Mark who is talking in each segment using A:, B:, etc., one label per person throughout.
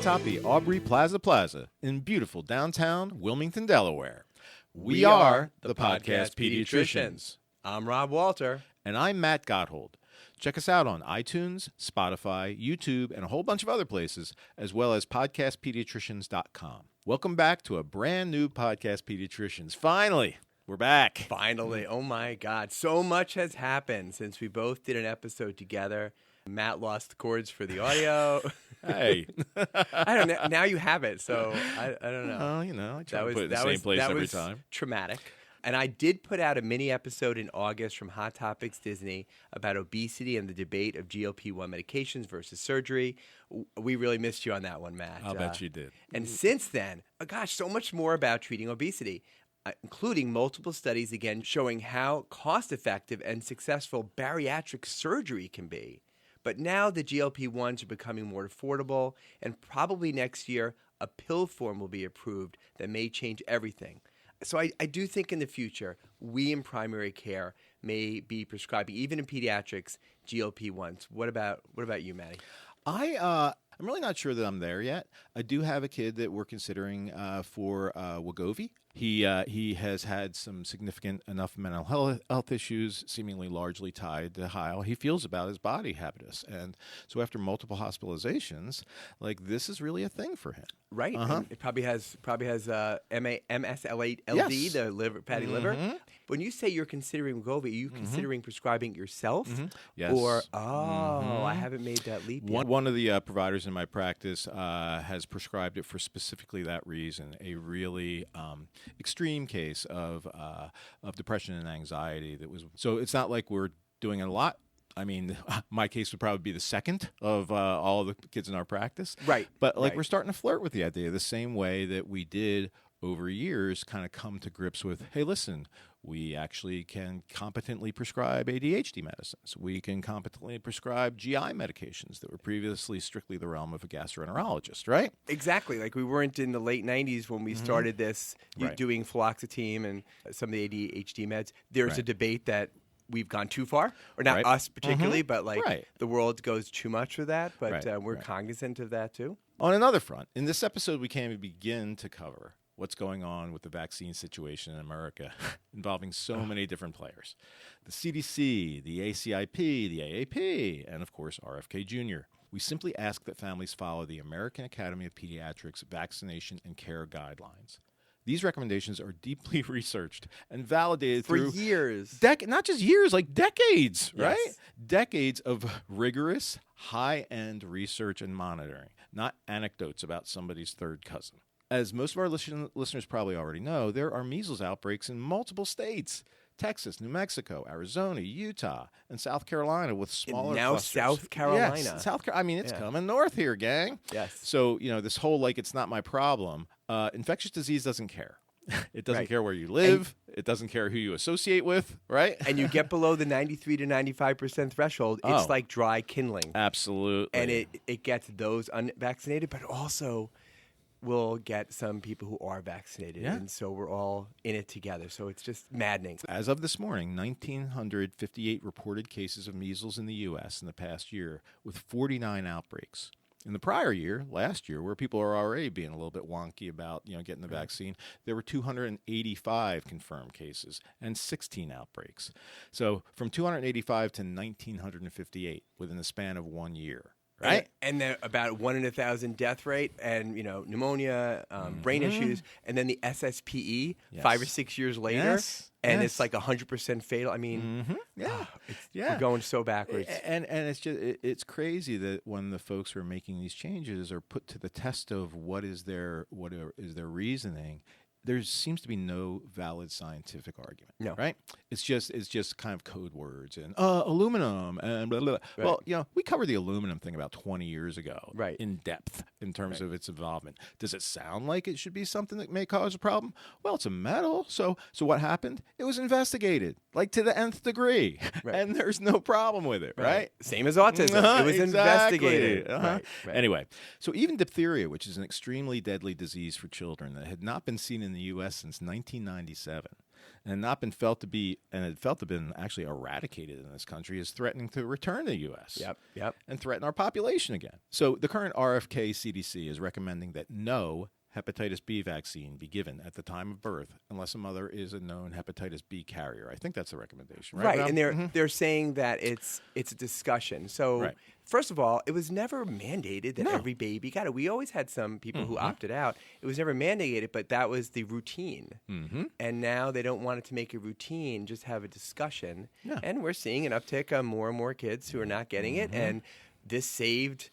A: atop the Aubrey Plaza in beautiful downtown Wilmington, Delaware. We are the Podcast Pediatricians.
B: I'm Rob Walter.
A: And I'm Matt Gotthold. Check us out on iTunes, Spotify, YouTube, and a whole bunch of other places, as well as podcastpediatricians.com. Welcome back to a brand new Podcast Pediatricians. Finally, we're back.
B: Finally. Oh, my God. So much has happened since we both did an episode together. Matt lost the cords for the audio.
A: Hey.
B: I don't know. Now you have it, so I don't know.
A: Well, I try to put it in the same place every time.
B: Traumatic. And I did put out a mini episode in August from Hot Topics Disney about obesity and the debate of GLP-1 medications versus surgery. We really missed you on that one, Matt.
A: I'll bet you did.
B: And since then, so much more about treating obesity, including multiple studies, again, showing how cost-effective and successful bariatric surgery can be. But now the GLP-1s are becoming more affordable, and probably next year a pill form will be approved that may change everything. So I do think in the future, we in primary care may be prescribing, even in pediatrics, GLP-1s. What about you, Maddie?
A: I'm really not sure that I'm there yet. I do have a kid that we're considering for Wegovy. He has had some significant enough mental health issues, seemingly largely tied to how he feels about his body habitus. And so after multiple hospitalizations, this is really a thing for him.
B: Right.
A: Uh-huh.
B: It probably has MSLD,
A: Yes.
B: the fatty liver. When you say you're considering Wegovy, are you considering prescribing it yourself?
A: Yes.
B: Or, I haven't made that leap yet.
A: One of the providers in my practice has prescribed it for specifically that reason, a really extreme case of depression and anxiety. So it's not like we're doing it a lot. I mean, my case would probably be the second of all the kids in our practice.
B: Right.
A: But we're starting to flirt with the idea the same way that we did over years, kind of come to grips with, hey, listen, we actually can competently prescribe ADHD medicines. We can competently prescribe GI medications that were previously strictly the realm of a gastroenterologist, right?
B: Exactly. We weren't in the late 90s when we started this,
A: Right.
B: doing fluoxetine and some of the ADHD meds. There's a debate that we've gone too far, or not
A: Right.
B: us particularly, but
A: Right.
B: the world goes too much with that. But
A: Right.
B: we're cognizant of that too.
A: On another front, in this episode, we can't even begin to cover what's going on with the vaccine situation in America involving so many different players. The CDC, the ACIP, the AAP, and of course, RFK Jr. We simply ask that families follow the American Academy of Pediatrics vaccination and care guidelines. These recommendations are deeply researched and validated
B: For
A: through
B: years.
A: not just years, decades, right?
B: Yes.
A: Decades of rigorous, high-end research and monitoring, not anecdotes about somebody's third cousin. As most of our listeners probably already know, there are measles outbreaks in multiple states: Texas, New Mexico, Arizona, Utah, and South Carolina, with smaller
B: now
A: clusters.
B: South Carolina.
A: Yes, South Carolina. I mean, it's coming north here, gang.
B: Yes.
A: So, this whole it's not my problem. Infectious disease doesn't care. It doesn't
B: Right.
A: care where you live. It doesn't care who you associate with, right?
B: And you get below the 93 to 95% threshold, it's like dry kindling.
A: Absolutely.
B: And it gets those unvaccinated, but also will get some people who are vaccinated.
A: Yeah.
B: And so we're all in it together. So it's just maddening.
A: As of this morning, 1,958 reported cases of measles in the U.S. in the past year, with 49 outbreaks. In the prior year, last year, where people are already being a little bit wonky about getting the vaccine, there were 285 confirmed cases and 16 outbreaks. So from 285 to 1,958 within the span of 1 year. Right,
B: and then about 1 in 1,000 death rate, and pneumonia, brain issues, and then the SSPE 5 or 6 years later, and it's 100% fatal. I mean, we're going so backwards.
A: And it's just it's crazy that when the folks who are making these changes are put to the test of what is their reasoning, there seems to be no valid scientific argument.
B: No.
A: Right? It's just kind of code words and aluminum and blah, blah, blah.
B: Right.
A: Well, we covered the aluminum thing about 20 years ago,
B: Right.
A: in depth in terms of its involvement. Does it sound like it should be something that may cause a problem? Well, it's a metal. So what happened? It was investigated to the nth degree,
B: Right.
A: and there's no problem with it, right?
B: Same as autism. It was investigated.
A: Uh-huh.
B: Right.
A: Anyway, so even diphtheria, which is an extremely deadly disease for children that had not been seen in the U.S. since 1997, and not been felt to be, and it felt to have been actually eradicated in this country, is threatening to return to the U.S.
B: Yep.
A: And threaten our population again. So the current RFK CDC is recommending that no hepatitis B vaccine be given at the time of birth unless a mother is a known hepatitis B carrier. I think that's the recommendation, right?
B: Right, and they're saying that it's a discussion. So first of all, it was never mandated that every baby got it. We always had some people who opted out. It was never mandated, but that was the routine. And now they don't want it to make a routine, just have a discussion. Yeah. And we're seeing an uptick on more and more kids who are not getting it, and this saved,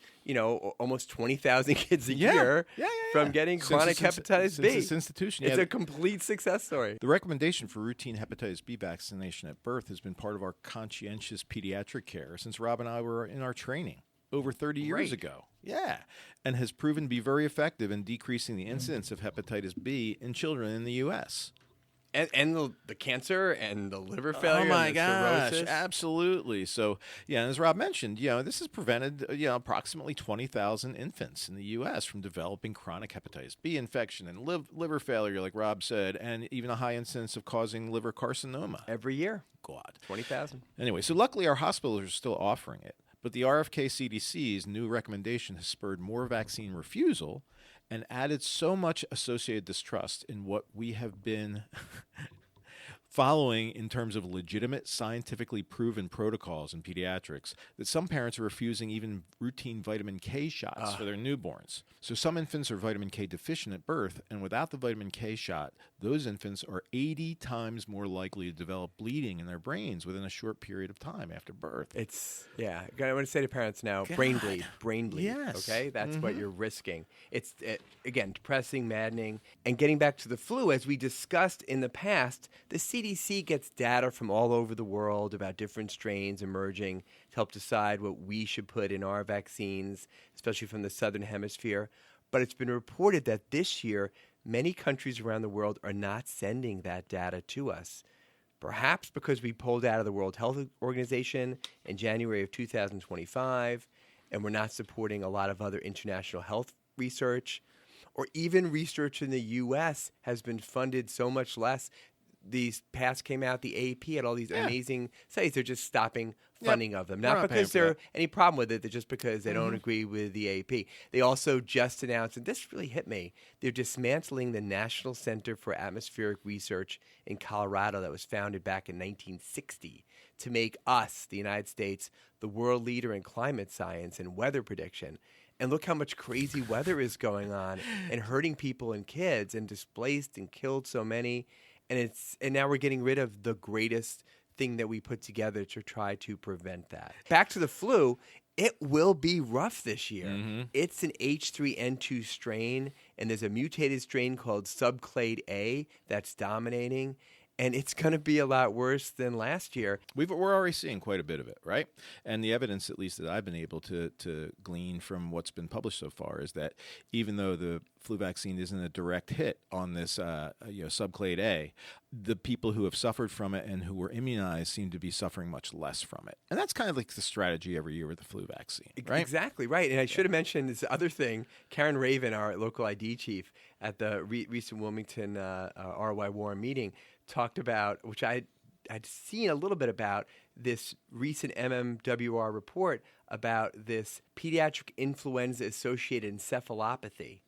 B: almost 20,000 kids a year from getting chronic hepatitis B.
A: Since this institution,
B: it's a complete success story.
A: The recommendation for routine hepatitis B vaccination at birth has been part of our conscientious pediatric care since Rob and I were in our training over 30 years ago. Yeah, and has proven to be very effective in decreasing the incidence of hepatitis B in children in the U.S.
B: And the cancer and the liver failure.
A: Oh my
B: and the
A: gosh,
B: cirrhosis.
A: Absolutely. So and as Rob mentioned, this has prevented approximately 20,000 infants in the U.S. from developing chronic hepatitis B infection and liver failure, like Rob said, and even a high incidence of causing liver carcinoma
B: every year.
A: God,
B: 20,000.
A: Anyway, so luckily our hospitals are still offering it, but the RFK CDC's new recommendation has spurred more vaccine refusal and added so much associated distrust in what we have been following in terms of legitimate, scientifically proven protocols in pediatrics that some parents are refusing even routine vitamin K shots for their newborns. So some infants are vitamin K deficient at birth, and without the vitamin K shot, those infants are 80 times more likely to develop bleeding in their brains within a short period of time after birth.
B: I want to say to parents now, brain bleed.
A: Yes.
B: Okay, that's what you're risking. It's, again, depressing, maddening. And getting back to the flu, as we discussed in the past, the CDC gets data from all over the world about different strains emerging to help decide what we should put in our vaccines, especially from the southern hemisphere. But it's been reported that this year, many countries around the world are not sending that data to us. Perhaps because we pulled out of the World Health Organization in January of 2025, and we're not supporting a lot of other international health research, or even research in the U.S. has been funded so much less. These past came out, the AAP had all these amazing studies. They're just stopping funding of them. Not because there's any problem with it, they're just because they don't agree with the AAP. They also just announced, and this really hit me, they're dismantling the National Center for Atmospheric Research in Colorado that was founded back in 1960 to make us, the United States, the world leader in climate science and weather prediction. And look how much crazy weather is going on and hurting people and kids and displaced and killed so many. And now we're getting rid of the greatest thing that we put together to try to prevent that. Back to the flu, it will be rough this year. It's an H3N2 strain, and there's a mutated strain called subclade A that's dominating. And it's going to be a lot worse than last year.
A: We're already seeing quite a bit of it, right? And the evidence, at least that I've been able to glean from what's been published so far, is that even though the flu vaccine isn't a direct hit on this subclade A, the people who have suffered from it and who were immunized seem to be suffering much less from it. And that's kind of like the strategy every year with the flu vaccine, right?
B: Exactly, right. And I should have mentioned this other thing. Karen Raven, our local ID chief at the recent Wilmington RY Warren meeting, talked about, which I'd seen a little bit about, this recent MMWR report about this pediatric influenza-associated encephalopathy,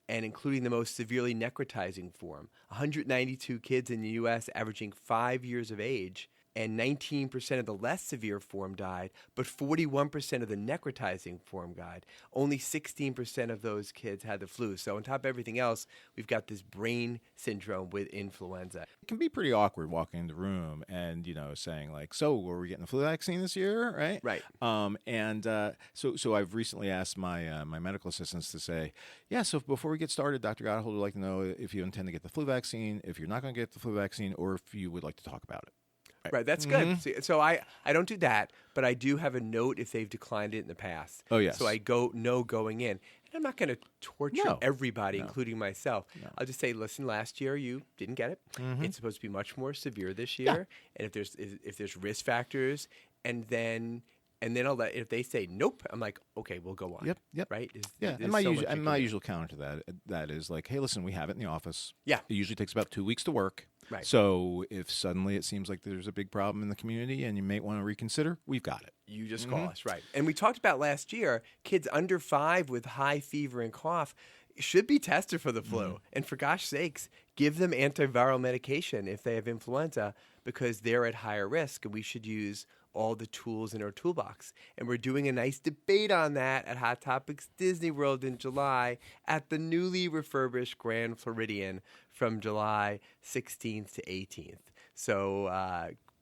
B: and including the most severely necrotizing form. 192 kids in the U.S. averaging 5 years of age, and 19% of the less severe form died, but 41% of the necrotizing form died. Only 16% of those kids had the flu. So on top of everything else, we've got this brain syndrome with influenza.
A: It can be pretty awkward walking in the room and, saying like, so were we getting the flu vaccine this year, right?
B: Right.
A: So I've recently asked my my medical assistants to say, so before we get started, Dr. Gotthold would like to know if you intend to get the flu vaccine, if you're not going to get the flu vaccine, or if you would like to talk about it.
B: Right, that's good. So I don't do that, but I do have a note if they've declined it in the past.
A: Oh, yes.
B: So I know going in. And I'm not going to torture everybody, including myself. No. I'll just say, listen, last year you didn't get it. It's supposed to be much more severe this year. And if there's risk factors, and then I'll if they say nope, I'm like, okay, we'll go on.
A: Yep.
B: Right?
A: And my usual counter to that is like, hey, listen, we have it in the office.
B: Yeah.
A: It usually takes about 2 weeks to work.
B: Right.
A: So if suddenly it seems like there's a big problem in the community and you may want to reconsider, we've got it.
B: You just call us, right? And we talked about last year, kids under 5 with high fever and cough should be tested for the flu. And for gosh sakes, give them antiviral medication if they have influenza because they're at higher risk, and we should use all the tools in our toolbox. And we're doing a nice debate on that at Hot Topics Disney World in July at the newly refurbished Grand Floridian from July 16th to 18th. So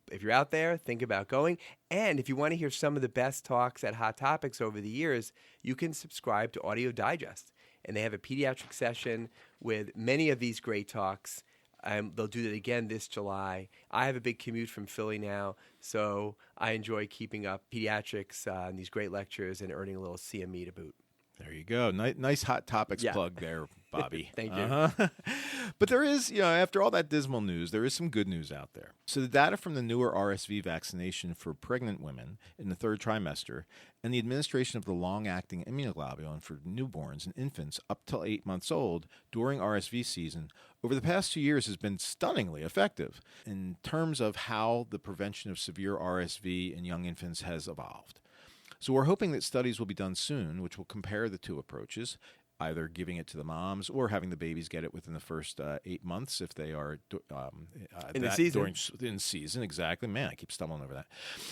B: if you're out there, think about going. And if you want to hear some of the best talks at Hot Topics over the years, you can subscribe to Audio Digest. And they have a pediatric session with many of these great talks. They'll do that again this July. I have a big commute from Philly now, so I enjoy keeping up pediatrics and these great lectures and earning a little CME to boot.
A: There you go. Nice Hot Topics plug there, Bobby.
B: Thank you.
A: But there is, after all that dismal news, there is some good news out there. So the data from the newer RSV vaccination for pregnant women in the 3rd trimester and the administration of the long-acting immunoglobulin for newborns and infants up till 8 months old during RSV season over the past 2 years has been stunningly effective in terms of how the prevention of severe RSV in young infants has evolved. So we're hoping that studies will be done soon, which will compare the two approaches, either giving it to the moms or having the babies get it within the first 8 months if they are
B: in the season.
A: In season, exactly. Man, I keep stumbling over that.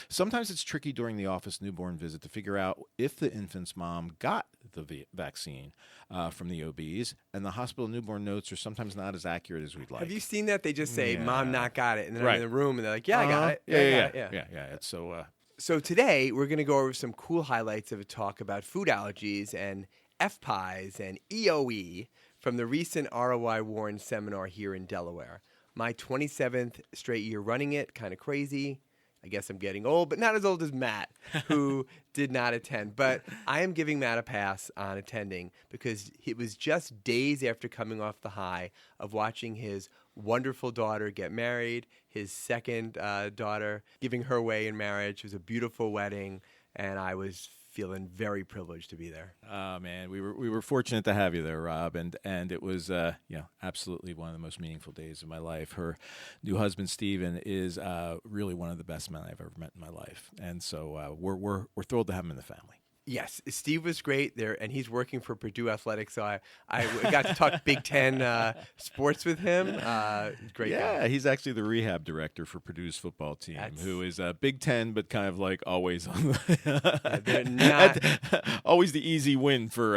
A: Sometimes it's tricky during the office newborn visit to figure out if the infant's mom got the vaccine from the OBs, and the hospital newborn notes are sometimes not as accurate as we'd like.
B: Have you seen that? They just say, Mom not got it, and then I'm in the room, and they're like, yeah, I got it.
A: Yeah. It's so...
B: So today, we're going to go over some cool highlights of a talk about food allergies and FPIES and EoE from the recent ROI Warren seminar here in Delaware. My 27th straight year running it, kind of crazy. I guess I'm getting old, but not as old as Matt, who did not attend. But I am giving Matt a pass on attending because it was just days after coming off the high of watching his wonderful daughter get married, his second daughter giving her way in marriage. It was a beautiful wedding, and I was feeling very privileged to be there.
A: Oh man, we were fortunate to have you there, Rob, and it was absolutely one of the most meaningful days of my life. Her new husband Steven is really one of the best men I've ever met in my life, and so we're thrilled to have him in the family.
B: Yes, Steve was great there, and he's working for Purdue Athletics, so I got to talk Big Ten sports with him. Great guy.
A: Yeah, he's actually the rehab director for Purdue's football team, who is Big Ten, but kind of like always on the
B: they're not
A: always the easy win for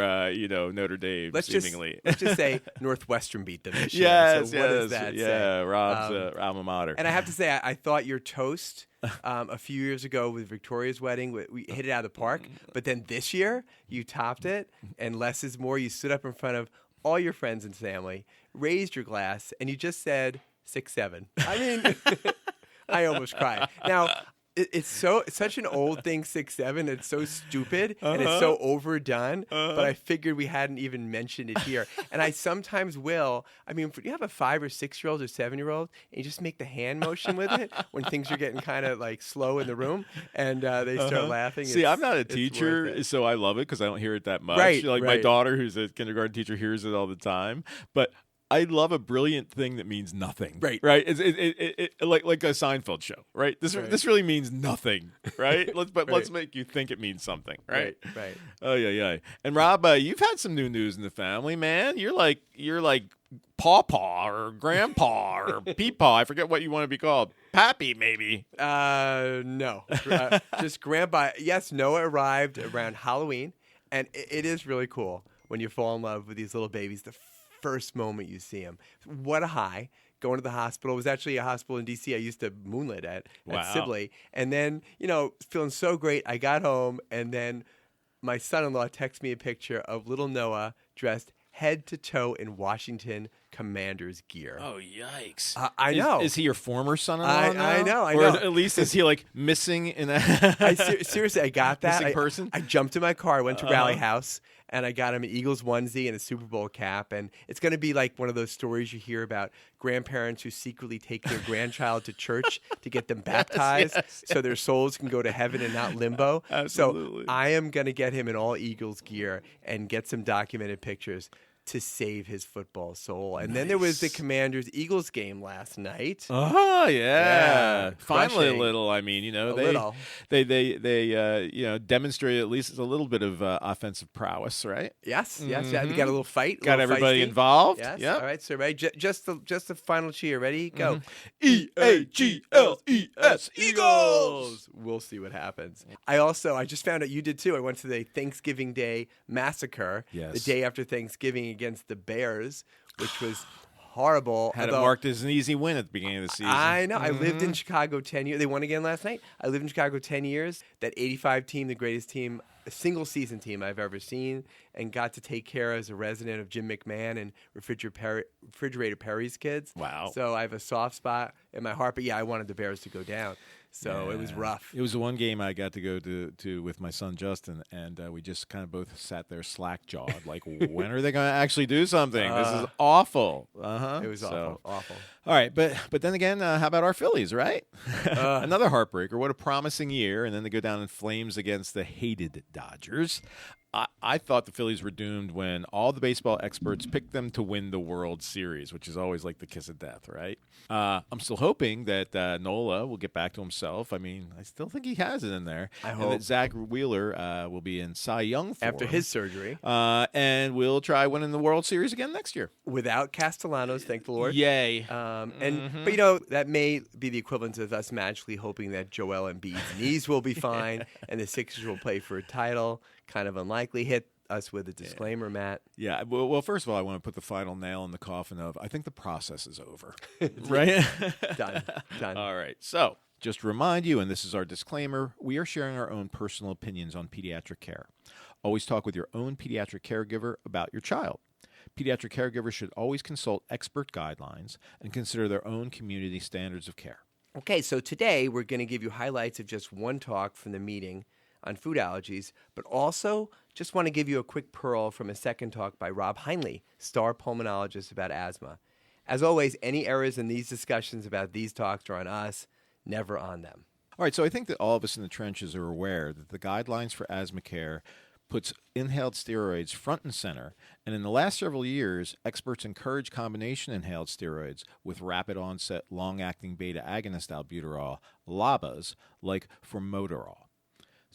A: Notre Dame.
B: Let's just say Northwestern beat them this
A: year.
B: Yes, so what does that
A: say? Rob's
B: alma mater. And I have to say, I thought your toast a few years ago with Victoria's wedding, we hit it out of the park. But then this year, you topped it, and less is more. You stood up in front of all your friends and family, raised your glass, and you just said 6-7. I mean, I almost cried. Now, it's such an old thing, 6-7. It's so stupid and it's so overdone. But I figured we hadn't even mentioned it here. And I sometimes will. I mean, you have a 5 or 6 year old or 7-year-old, and you just make the hand motion with it when things are getting kind of like slow in the room, and they start laughing.
A: See, I'm not a teacher, so I love it because I don't hear it that much.
B: Right,
A: my daughter, who's a kindergarten teacher, hears it all the time. But I love a brilliant thing that means nothing.
B: Right.
A: It's like a Seinfeld show. Right. This really means nothing. Right. Let's make you think it means something. Right.
B: Right.
A: Oh yeah. And Rob, you've had some new news in the family, man. You're like Pawpaw or Grandpa or Peepaw. I forget what you want to be called. Pappy, maybe.
B: No. Just Grandpa. Yes, Noah arrived around Halloween, and it is really cool when you fall in love with these little babies. The first moment you see him. What a high. Going to the hospital. It was actually a hospital in D.C. I used to moonlit at Sibley. And then, feeling so great, I got home, and then my son-in-law texted me a picture of little Noah dressed head to toe in Washington Commanders gear.
A: Oh, yikes.
B: I know.
A: Is he your former son-in-law
B: I know.
A: Or at least is he like missing in a...
B: Seriously, I got that.
A: Missing person?
B: I jumped in my car, went to Rally House, and I got him an Eagles onesie and a Super Bowl cap. And it's going to be like one of those stories you hear about grandparents who secretly take their grandchild to church to get them baptized so their souls can go to heaven and not limbo.
A: Absolutely.
B: So I am going to get him in all Eagles gear and get some documented pictures. to save his football soul. And then there was the Commanders-Eagles game last night.
A: Oh, yeah. Finally
B: crushing.
A: a little. I mean,
B: little.
A: they demonstrated at least a little bit of offensive prowess, right?
B: Yes. You got a little fight.
A: Got everybody
B: feisty.
A: involved.
B: Yes.
A: Yep.
B: All right, so ready? Just the final cheer. Ready? Go.
A: EAGLES, Eagles!
B: We'll see what happens. I just found out you did too. I went to the Thanksgiving Day massacre, the day after Thanksgiving against the Bears, which was horrible.
A: Had it marked as an easy win at the beginning of the season.
B: I know. I lived in Chicago 10 years. They won again last night. I lived in Chicago 10 years. That 85 team, the greatest team, a single season team I've ever seen, and got to take care as a resident of Jim McMahon and Refrigerator Perry's kids.
A: Wow.
B: So I have a soft spot in my heart. But yeah, I wanted the Bears to go down. So it was rough.
A: It was the one game I got to go to with my son Justin, and we just kind of both sat there slack-jawed, like, when are they going to actually do something? This is awful.
B: It was awful.
A: All right, but then again, how about our Phillies, right? Another heartbreaker. What a promising year, and then they go down in flames against the hated Dodgers. I thought the Phillies were doomed when all the baseball experts picked them to win the World Series, which is always like the kiss of death, right? I'm still hoping that Nola will get back to himself. I mean, I still think he has it in there.
B: I hope.
A: And that Zach Wheeler will be in Cy Young form
B: After his surgery.
A: and we'll try winning the World Series again next year.
B: Without Castellanos, thank the Lord.
A: Yay.
B: But, that may be the equivalent of us magically hoping that Joel Embiid's knees will be fine and the Sixers will play for a title. Kind of unlikely. Hit us with a disclaimer, Matt.
A: Yeah. Well, first of all, I want to put the final nail in the coffin of I think the process is over. Right?
B: Done.
A: All right. So just to remind you, and this is our disclaimer, we are sharing our own personal opinions on pediatric care. Always talk with your own pediatric caregiver about your child. Pediatric caregivers should always consult expert guidelines and consider their own community standards of care.
B: Okay, so today we're going to give you highlights of just one talk from the meeting on food allergies, but also just want to give you a quick pearl from a second talk by Rob Heinle, star pulmonologist, about asthma. As always, any errors in these discussions about these talks are on us, never on them.
A: All right, so I think that all of us in the trenches are aware that the guidelines for asthma care puts inhaled steroids front and center, and in the last several years, experts encourage combination inhaled steroids with rapid onset long-acting beta agonist albuterol, LABAs, like formoterol.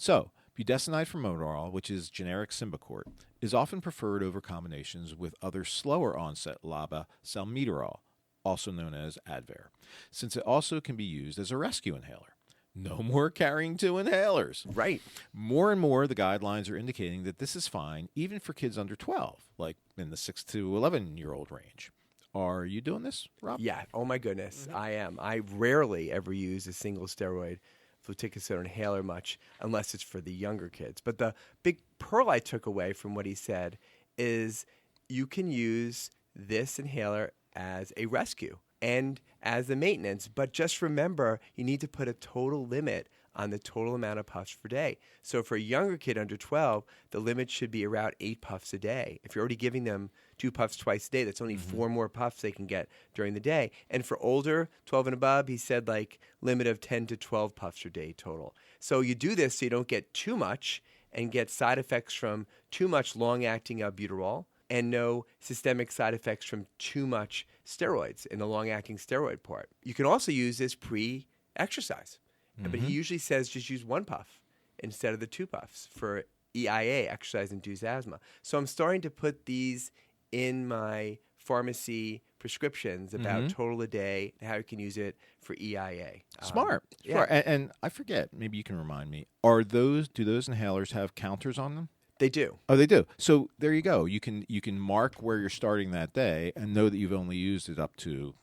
A: So, budesonide formoterol, which is generic Symbicort, is often preferred over combinations with other slower onset LABA, salmeterol, also known as Advair, since it also can be used as a rescue inhaler. No more carrying two inhalers.
B: Right.
A: More and more, the guidelines are indicating that this is fine, even for kids under 12, like in the 6 to 11-year-old range. Are you doing this, Rob?
B: Yeah. Oh, my goodness. I am. I rarely ever use a single steroid fluticasone inhaler much unless it's for the younger kids. But the big pearl I took away from what he said is you can use this inhaler as a rescue and as a maintenance. But just remember, you need to put a total limit on the total amount of puffs per day. So for a younger kid under 12, the limit should be around 8 puffs a day. If you're already giving them 2 puffs twice a day, that's only 4 more puffs they can get during the day. And for older, 12 and above, he said like limit of 10 to 12 puffs per day total. So you do this so you don't get too much and get side effects from too much long-acting albuterol and no systemic side effects from too much steroids in the long-acting steroid part. You can also use this pre-exercise. But he usually says just use 1 puff instead of the 2 puffs for EIA, exercise-induced asthma. So I'm starting to put these in my pharmacy prescriptions about total a day and how you can use it for EIA.
A: Smart.
B: Yeah.
A: And I forget, maybe you can remind me, do those inhalers have counters on them?
B: They do.
A: Oh, they do. So there you go. You can mark where you're starting that day and know that you've only used it up to,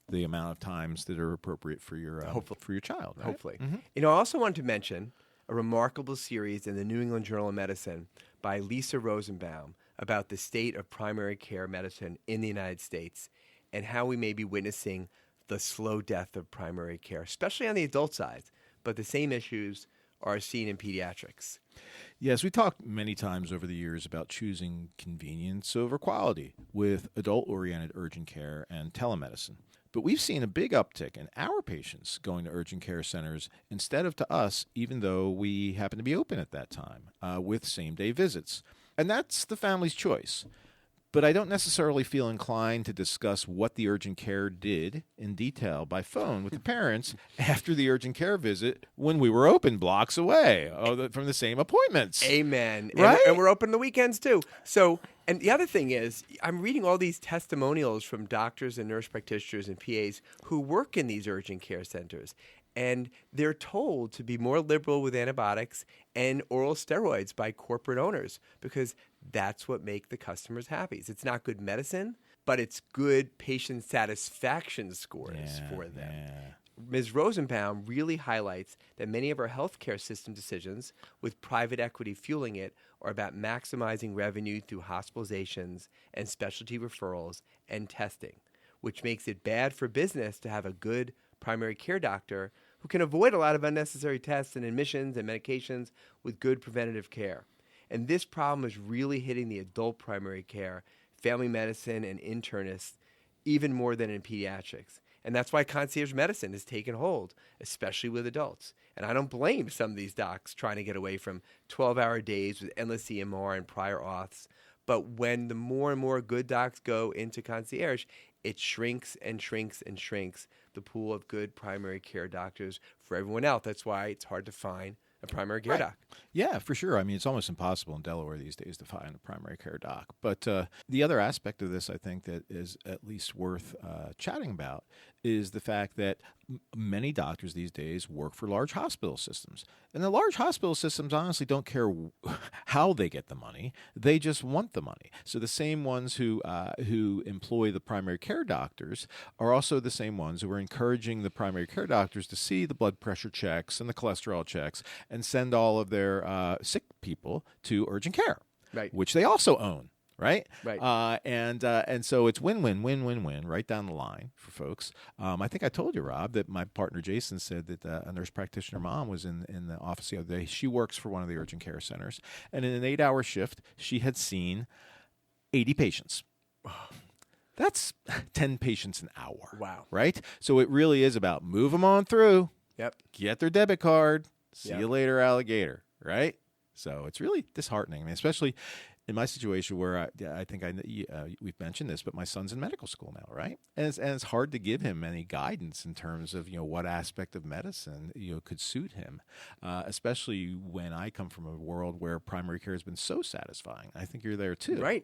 A: the amount of times that are appropriate for your for your child. Right?
B: Hopefully. I also wanted to mention a remarkable series in the New England Journal of Medicine by Lisa Rosenbaum about the state of primary care medicine in the United States and how we may be witnessing the slow death of primary care, especially on the adult side. But the same issues are seen in pediatrics.
A: Yes, we talked many times over the years about choosing convenience over quality with adult-oriented urgent care and telemedicine. But we've seen a big uptick in our patients going to urgent care centers instead of to us, even though we happen to be open at that time, with same-day visits. And that's the family's choice. but I don't necessarily feel inclined to discuss what the urgent care did in detail by phone with the parents after the urgent care visit when we were open blocks away from the same appointments.
B: Amen.
A: Right?
B: And we're open the weekends too. So, and the other thing is, I'm reading all these testimonials from doctors and nurse practitioners and PAs who work in these urgent care centers. And they're told to be more liberal with antibiotics and oral steroids by corporate owners because that's what makes the customers happy. It's not good medicine, but it's good patient satisfaction scores for them.
A: Yeah.
B: Ms. Rosenbaum really highlights that many of our healthcare system decisions, with private equity fueling it, are about maximizing revenue through hospitalizations and specialty referrals and testing, which makes it bad for business to have a good primary care doctor who can avoid a lot of unnecessary tests and admissions and medications with good preventative care. And this problem is really hitting the adult primary care, family medicine, and internists even more than in pediatrics. And that's why concierge medicine has taken hold, especially with adults. And I don't blame some of these docs trying to get away from 12-hour days with endless EMR and prior auths. But when the more and more good docs go into concierge, it shrinks and shrinks and shrinks the pool of good primary care doctors for everyone else. That's why it's hard to find a primary care doc.
A: Yeah, for sure. I mean, it's almost impossible in Delaware these days to find a primary care doc. But the other aspect of this, I think, that is at least worth chatting about is the fact that many doctors these days work for large hospital systems. And the large hospital systems honestly don't care how they get the money. They just want the money. So the same ones who employ the primary care doctors are also the same ones who are encouraging the primary care doctors to see the blood pressure checks and the cholesterol checks and send all of their sick people to urgent care,
B: Right.
A: which they also own. Right?
B: Right.
A: And so it's win-win right down the line for folks. I think I told you, Rob, that my partner Jason said that a nurse practitioner mom was in the office the other day. She works for one of the urgent care centers. And in an 8-hour shift, she had seen 80 patients. That's 10 patients an hour.
B: Wow.
A: Right? So it really is about move them on through.
B: Yep.
A: Get their debit card. See
B: Yep.
A: you later, alligator. Right? So it's really disheartening. I mean, especially in my situation where I think we've mentioned this, but my son's in medical school now, right? And it's hard to give him any guidance in terms of what aspect of medicine could suit him, especially when I come from a world where primary care has been so satisfying. I think you're there too,
B: Right.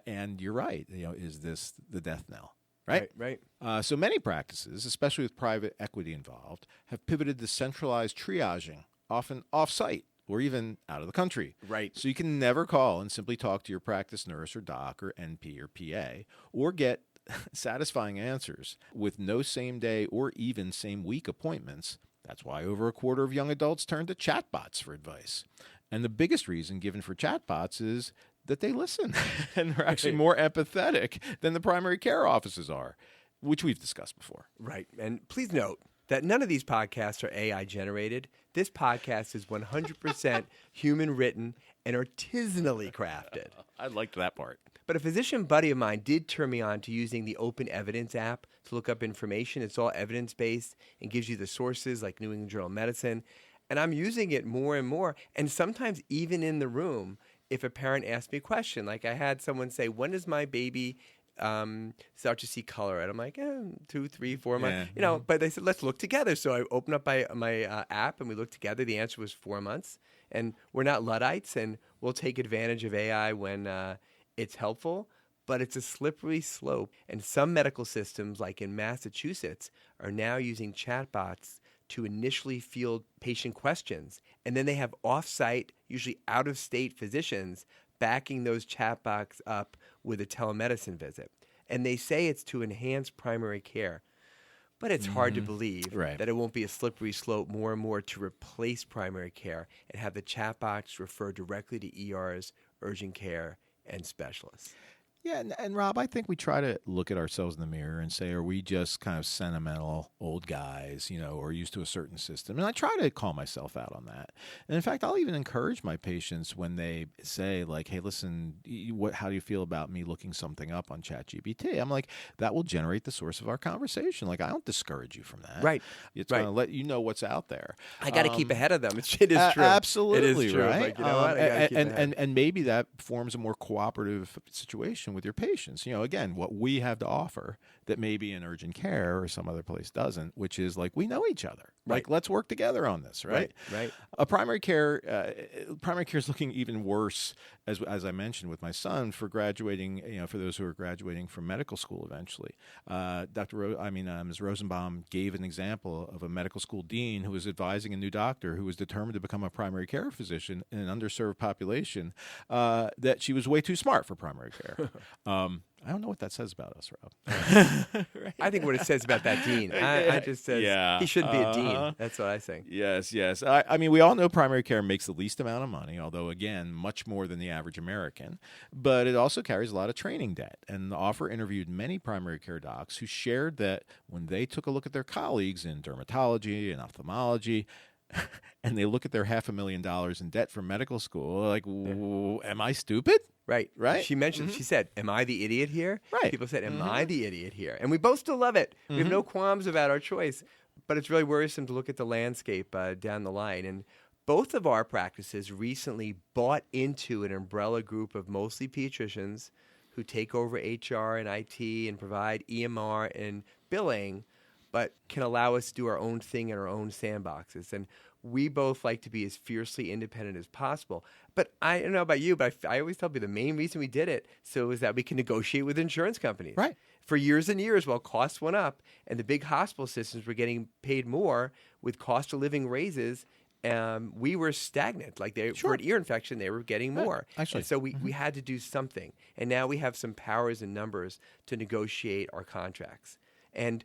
A: And you're right. Is this the death knell? Right. So many practices, especially with private equity involved, have pivoted to centralized triaging, often off-site, or even out of the country.
B: Right.
A: So you can never call and simply talk to your practice nurse or doc or NP or PA or get satisfying answers with no same day or even same week appointments. That's why over a quarter of young adults turn to chatbots for advice. And the biggest reason given for chatbots is that they listen and are actually more empathetic than the primary care offices are, which we've discussed before.
B: Right. And please note that none of these podcasts are AI generated. This podcast is 100% human written and artisanally crafted.
A: I liked that part.
B: But a physician buddy of mine did turn me on to using the Open Evidence app to look up information. It's all evidence-based and gives you the sources like New England Journal of Medicine. And I'm using it more and more. And sometimes even in the room, if a parent asks me a question, like I had someone say, when does my baby start to see color? And I'm like, 2, 3, 4 months. But they said, let's look together. So I opened up my app and we looked together. The answer was 4 months. And we're not Luddites, and we'll take advantage of AI when it's helpful. But it's a slippery slope. And some medical systems, like in Massachusetts, are now using chatbots to initially field patient questions. And then they have off-site, usually out-of-state physicians backing those chatbots up with a telemedicine visit. And they say it's to enhance primary care. But it's hard to believe that it won't be a slippery slope more and more to replace primary care and have the chatbots refer directly to ERs, urgent care, and specialists.
A: Yeah, and Rob, I think we try to look at ourselves in the mirror and say, are we just kind of sentimental old guys, or used to a certain system? And I try to call myself out on that. And in fact, I'll even encourage my patients when they say, like, hey, listen, how do you feel about me looking something up on ChatGPT? I'm like, that will generate the source of our conversation. Like, I don't discourage you from that.
B: Right.
A: It's going to let you know what's out there.
B: I got to keep ahead of them. It is true.
A: Absolutely,
B: it is true.
A: right?
B: Like, you know what? I gotta keep ahead.
A: And maybe that forms a more cooperative situation with your patients. Again, what we have to offer that maybe in urgent care or some other place doesn't, which is like, we know each other.
B: Right.
A: Like, let's work together on this, right?
B: Right.
A: Primary care is looking even worse, as I mentioned with my son, for graduating, for those who are graduating from medical school eventually. Ms. Rosenbaum gave an example of a medical school dean who was advising a new doctor who was determined to become a primary care physician in an underserved population, that she was way too smart for primary care. I don't know what that says about us, Rob.
B: Right? I think what it says about that dean. I just says he shouldn't be a dean. That's what I think.
A: Yes. We all know primary care makes the least amount of money, although, again, much more than the average American. But it also carries a lot of training debt. And the offer interviewed many primary care docs who shared that when they took a look at their colleagues in dermatology and ophthalmology, and they look at their $500,000 in debt from medical school, like, am I stupid?
B: Right. She mentioned, she said, am I the idiot here?
A: Right.
B: People said, am I the idiot here? And we both still love it. We have no qualms about our choice. But it's really worrisome to look at the landscape down the line. And both of our practices recently bought into an umbrella group of mostly pediatricians who take over HR and IT and provide EMR and billing, but can allow us to do our own thing in our own sandboxes. And we both like to be as fiercely independent as possible. But I don't know about you, but I always tell people the main reason we did it is that we can negotiate with insurance companies.
A: Right.
B: For years and years, while costs went up and the big hospital systems were getting paid more with cost of living raises, we were stagnant. Like for an ear infection, they were getting more.
A: Actually.
B: And so we had to do something. And now we have some powers and numbers to negotiate our contracts. And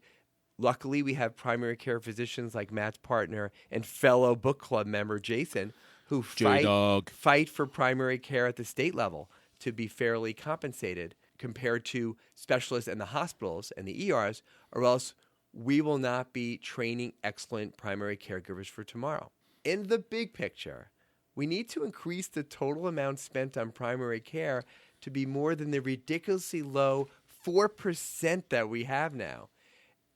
B: luckily, we have primary care physicians like Matt's partner and fellow book club member, Jason, who fight for primary care at the state level to be fairly compensated compared to specialists in the hospitals and the ERs, or else we will not be training excellent primary caregivers for tomorrow. In the big picture, we need to increase the total amount spent on primary care to be more than the ridiculously low 4% that we have now.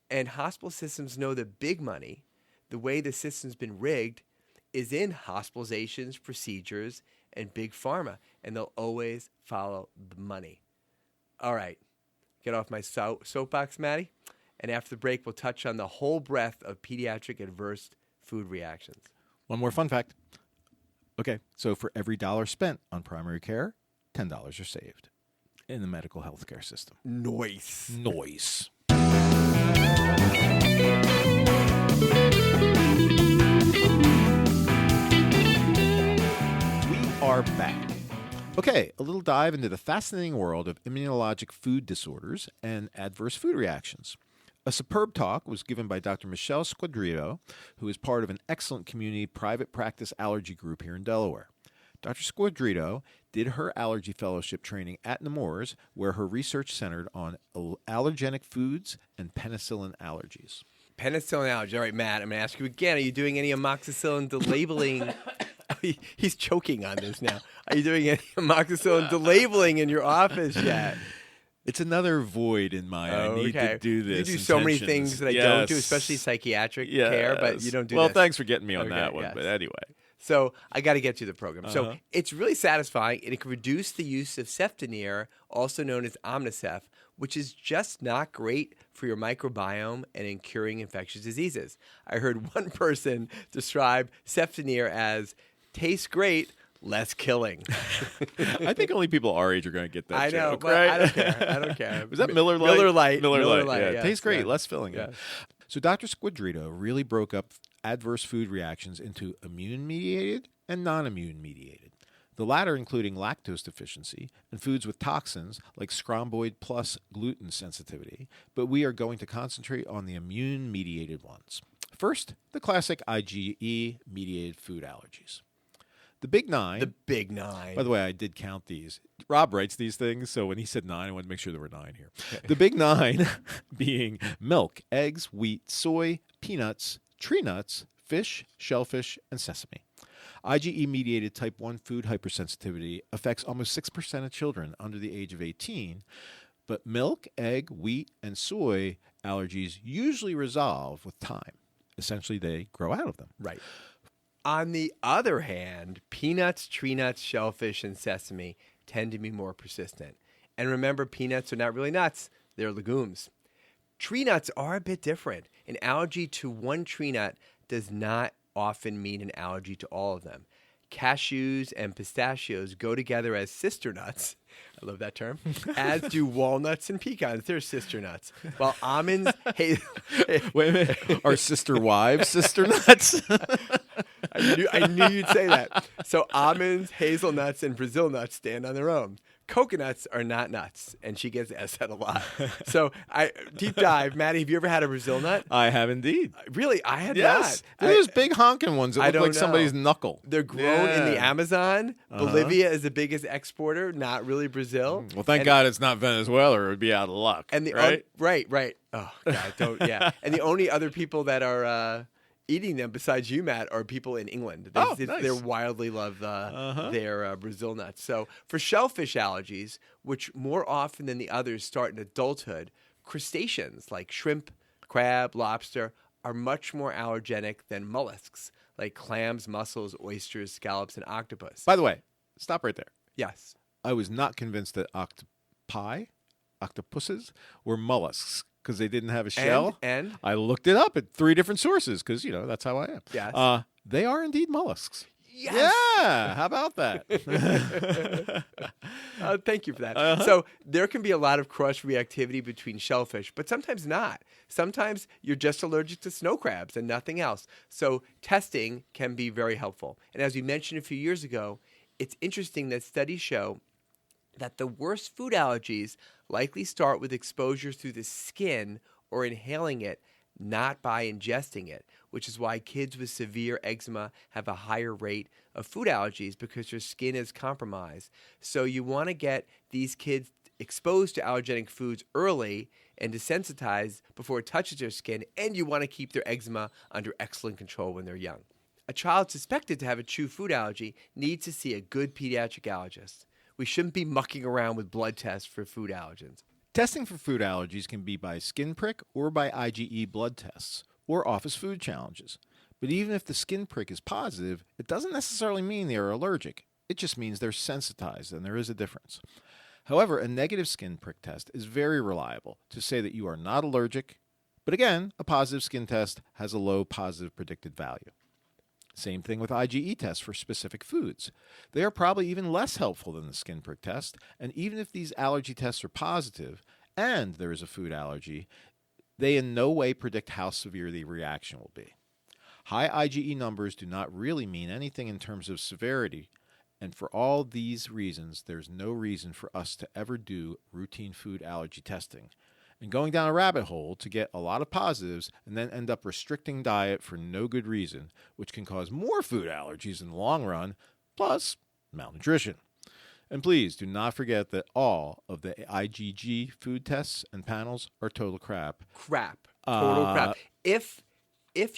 B: And hospital systems know the big money, the way the system's been rigged, is in hospitalizations, procedures, and big pharma. And they'll always follow the money. All right. Get off my soapbox, Maddie. And after the break, we'll touch on the whole breadth of pediatric adverse food reactions.
A: One more fun fact. Okay, so for every dollar spent on primary care, $10 are saved in the medical healthcare system.
B: Nice.
A: We are back. Okay, a little dive into the fascinating world of immunologic food disorders and adverse food reactions. A superb talk was given by Dr. Michelle Squadrito, who is part of an excellent community private practice allergy group here in Delaware. Dr. Squadrito did her allergy fellowship training at Nemours, where her research centered on allergenic foods and penicillin allergies.
B: Penicillin allergy. All right, Matt, I'm going to ask you again. Are you doing any amoxicillin delabeling? He's choking on this now. Are you doing any amoxicillin delabeling in your office yet?
A: It's another void in my I need to do this.
B: You do so many things that I don't do, especially psychiatric care, but you don't do
A: Well,
B: this.
A: thanks for getting me on that one, but anyway.
B: So I got to get to the program. So it's really satisfying, and it can reduce the use of ceftonir, also known as Omnicef, which is just not great for your microbiome and in curing infectious diseases. I heard one person describe ceftonir as tastes great, less killing.
A: I think only people our age are going to get that joke,
B: I know, but
A: right?
B: I don't care.
A: Was that Miller Lite?
B: Miller Lite.
A: Yeah.
B: Yes,
A: Tastes great, less filling.
B: Yeah.
A: So Dr. Squadrito really broke up adverse food reactions into immune-mediated and non-immune-mediated. The latter including lactose deficiency and foods with toxins like scromboid plus gluten sensitivity, but we are going to concentrate on the immune-mediated ones. First, the classic IgE-mediated food allergies. The big 9.
B: The big 9.
A: By the way, I did count these. Rob writes these things, so when he said 9, I wanted to make sure there were 9 here. The big 9 being milk, eggs, wheat, soy, peanuts, tree nuts, fish, shellfish, and sesame. IgE-mediated type 1 food hypersensitivity affects almost 6% of children under the age of 18, but milk, egg, wheat, and soy allergies usually resolve with time. Essentially, they grow out of them.
B: Right. On the other hand, peanuts, tree nuts, shellfish, and sesame tend to be more persistent. And remember, peanuts are not really nuts. They're legumes. Tree nuts are a bit different. An allergy to one tree nut does not often mean an allergy to all of them. Cashews and pistachios go together as sister nuts. I love that term. As do walnuts and pecans. They're sister nuts. While almonds... Wait
A: a minute. Are sister wives sister nuts?
B: I knew you'd say that. So almonds, hazelnuts, and Brazil nuts stand on their own. Coconuts are not nuts, and she gets asked that a lot. So deep dive. Maddie, have you ever had a Brazil nut?
A: I have indeed.
B: Really? I had
A: not. They're those big honking ones that look like somebody's knuckle.
B: They're grown in the Amazon. Bolivia is the biggest exporter, not really Brazil.
A: Well, thank God it's not Venezuela, or it would be out of luck.
B: And right. Oh, God, don't. Yeah. And the only other people that are eating them besides you, Matt, are people in England.
A: Nice.
B: They wildly love their Brazil nuts. So for shellfish allergies, which more often than the others start in adulthood, crustaceans like shrimp, crab, lobster are much more allergenic than mollusks like clams, mussels, oysters, scallops, and octopus.
A: By the way, stop right there.
B: Yes.
A: I was not convinced that octopuses, were mollusks, because they didn't have a shell.
B: And
A: I looked it up at 3 different sources because, that's how I am.
B: Yes.
A: They are indeed mollusks.
B: Yes.
A: Yeah. How about that?
B: Thank you for that. So there can be a lot of cross-reactivity between shellfish, but sometimes not. Sometimes you're just allergic to snow crabs and nothing else. So testing can be very helpful. And as we mentioned a few years ago, it's interesting that studies show that the worst food allergies likely start with exposure through the skin or inhaling it, not by ingesting it, which is why kids with severe eczema have a higher rate of food allergies because their skin is compromised. So you want to get these kids exposed to allergenic foods early and desensitized before it touches their skin, and you want to keep their eczema under excellent control when they're young. A child suspected to have a true food allergy needs to see a good pediatric allergist. We shouldn't be mucking around with blood tests for food allergens.
A: Testing for food allergies can be by skin prick or by IgE blood tests or office food challenges. But even if the skin prick is positive, it doesn't necessarily mean they are allergic. It just means they're sensitized, and there is a difference. However, a negative skin prick test is very reliable to say that you are not allergic. But again, a positive skin test has a low positive predicted value. Same thing with IgE tests for specific foods. They are probably even less helpful than the skin prick test, and even if these allergy tests are positive and there is a food allergy, they in no way predict how severe the reaction will be. High IgE numbers do not really mean anything in terms of severity, and for all these reasons, there's no reason for us to ever do routine food allergy testing and going down a rabbit hole to get a lot of positives and then end up restricting diet for no good reason, which can cause more food allergies in the long run, plus malnutrition. And please do not forget that all of the IgG food tests and panels are total crap.
B: Total crap. If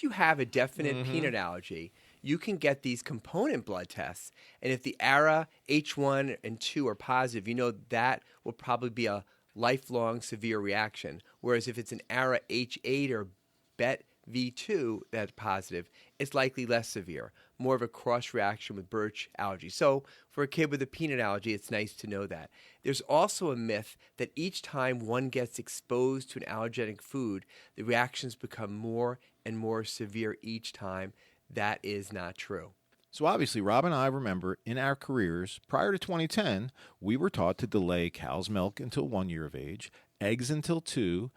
B: you have a definite peanut allergy, you can get these component blood tests, and if the ARA H1 and 2 are positive, that will probably be a lifelong severe reaction. Whereas if it's an ARA H8 or BET V2 that's positive, it's likely less severe, more of a cross reaction with birch allergy. So for a kid with a peanut allergy, it's nice to know that. There's also a myth that each time one gets exposed to an allergenic food, the reactions become more and more severe each time. That is not true.
A: So obviously, Rob and I remember in our careers, prior to 2010, we were taught to delay cow's milk until 1 year of age, eggs until 2,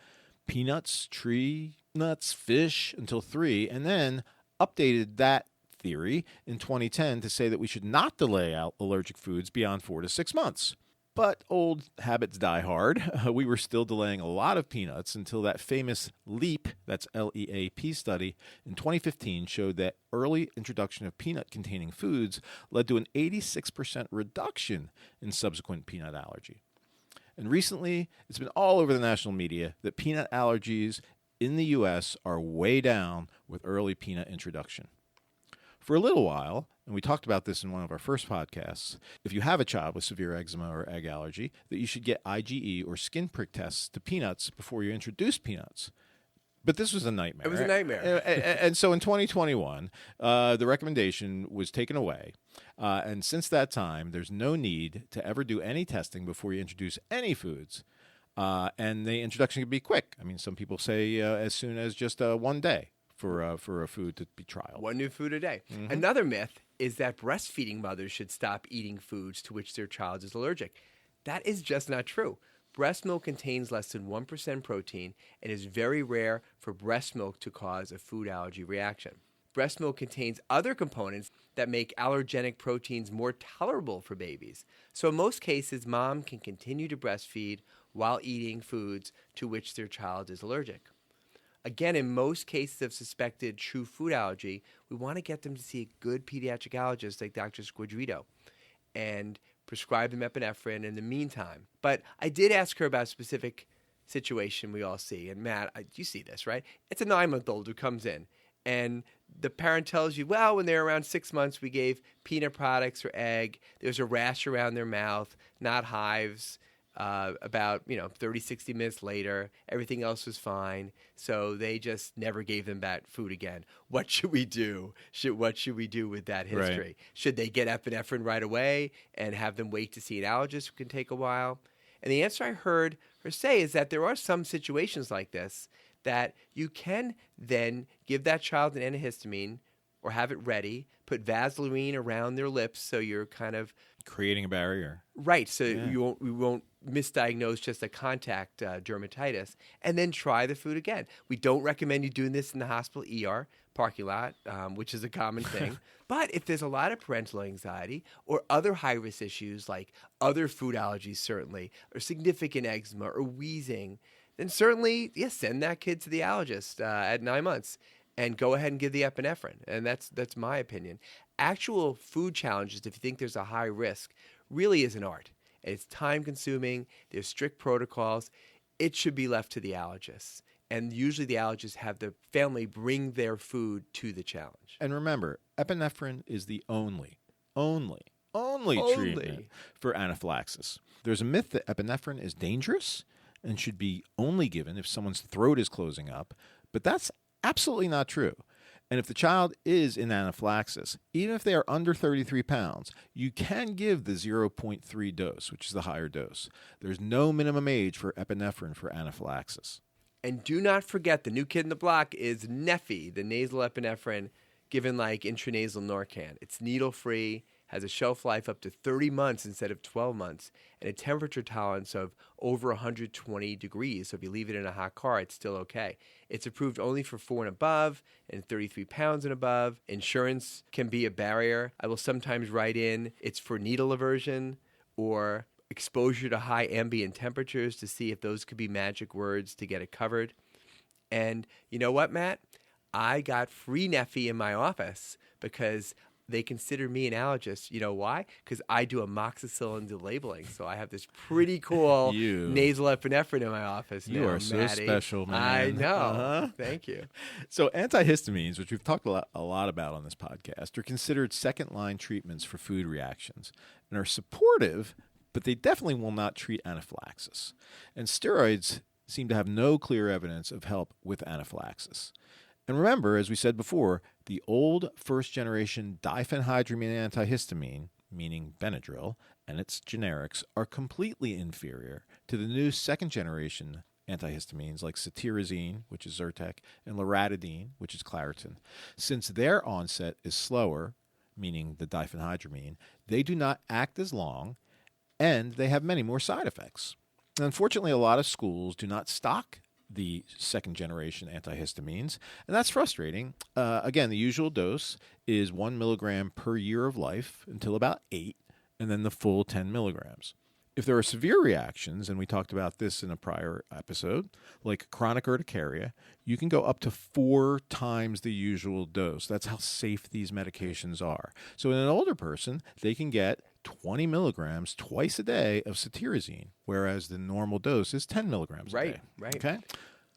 A: peanuts, tree nuts, fish until 3, and then updated that theory in 2010 to say that we should not delay out allergic foods beyond 4 to 6 months. But old habits die hard. We were still delaying a lot of peanuts until that famous LEAP, that's LEAP study, in 2015 showed that early introduction of peanut-containing foods led to an 86% reduction in subsequent peanut allergy. And recently, it's been all over the national media that peanut allergies in the U.S. are way down with early peanut introduction. For a little while, and we talked about this in one of our first podcasts, if you have a child with severe eczema or egg allergy, that you should get IgE or skin prick tests to peanuts before you introduce peanuts. But this was a nightmare.
B: It was a nightmare.
A: And so in 2021, the recommendation was taken away. And since that time, there's no need to ever do any testing before you introduce any foods. And the introduction can be quick. I mean, some people say as soon as just 1 day for a food to be trialed.
B: One new food a day.
A: Mm-hmm.
B: Another myth is that breastfeeding mothers should stop eating foods to which their child is allergic. That is just not true. Breast milk contains less than 1% protein and is very rare for breast milk to cause a food allergy reaction. Breast milk contains other components that make allergenic proteins more tolerable for babies. So in most cases, mom can continue to breastfeed while eating foods to which their child is allergic. Again, in most cases of suspected true food allergy, we want to get them to see a good pediatric allergist like Dr. Squadrito and prescribe them epinephrine in the meantime. But I did ask her about a specific situation we all see. And Matt, you see this, right? It's a 9-month-old who comes in, and the parent tells you, well, when they're around 6 months, we gave peanut products or egg. There's a rash around their mouth, not hives. About 30, 60 minutes later, everything else was fine. So they just never gave them that food again. What should we do? What should we do with that history?
A: Right.
B: Should they get epinephrine right away and have them wait to see an allergist, who can take a while? And the answer I heard her say is that there are some situations like this that you can then give that child an antihistamine or have it ready, put Vaseline around their lips so you're kind of
A: Creating a barrier.
B: right, so you won't misdiagnose just a contact dermatitis, and then try the food again. We don't recommend you doing this in the hospital ER parking lot, which is a common thing. But if there's a lot of parental anxiety or other high-risk issues like other food allergies certainly, or significant eczema or wheezing, then certainly, send that kid to the allergist at 9 months and go ahead and give the epinephrine. And that's my opinion. Actual food challenges, if you think there's a high risk, really is an art. It's time-consuming. There's strict protocols. It should be left to the allergists. And usually the allergists have the family bring their food to the challenge.
A: And remember, epinephrine is the only treatment for anaphylaxis. There's a myth that epinephrine is dangerous and should be only given if someone's throat is closing up, but that's absolutely not true. And if the child is in anaphylaxis, even if they are under 33 pounds, you can give the 0.3 dose, which is the higher dose. There's no minimum age for epinephrine for anaphylaxis.
B: And do not forget, the new kid in the block is Neffy, the nasal epinephrine given like intranasal Narcan. It's needle-free, has a shelf life up to 30 months instead of 12 months, and a temperature tolerance of over 120 degrees. So if you leave it in a hot car, it's still okay. It's approved only for 4 and above and 33 pounds and above. Insurance can be a barrier. I will sometimes write in it's for needle aversion or exposure to high ambient temperatures to see if those could be magic words to get it covered. And you know what, Matt? I got free Neffy in my office because they consider me an allergist. You know why? Because I do amoxicillin delabeling. So I have this pretty cool nasal epinephrine in my office now,
A: You are so
B: Maddie.
A: special, man.
B: I know.
A: Uh-huh.
B: Thank you.
A: So antihistamines, which we've talked a lot about on this podcast, are considered second-line treatments for food reactions and are supportive, but they definitely will not treat anaphylaxis. And steroids seem to have no clear evidence of help with anaphylaxis. And remember, as we said before, the old first-generation diphenhydramine antihistamine, meaning Benadryl, and its generics are completely inferior to the new second-generation antihistamines like cetirizine, which is Zyrtec, and loratadine, which is Claritin. Since their onset is slower, meaning the diphenhydramine, they do not act as long, and they have many more side effects. And unfortunately, a lot of schools do not stock the second-generation antihistamines, and that's frustrating. Again, the usual dose is 1 milligram per year of life until about 8, and then the full 10 milligrams. If there are severe reactions, and we talked about this in a prior episode, like chronic urticaria, you can go up to 4 times the usual dose. That's how safe these medications are. So in an older person, they can get 20 milligrams twice a day of cetirizine, whereas the normal dose is 10 milligrams a day.
B: Right.
A: Okay?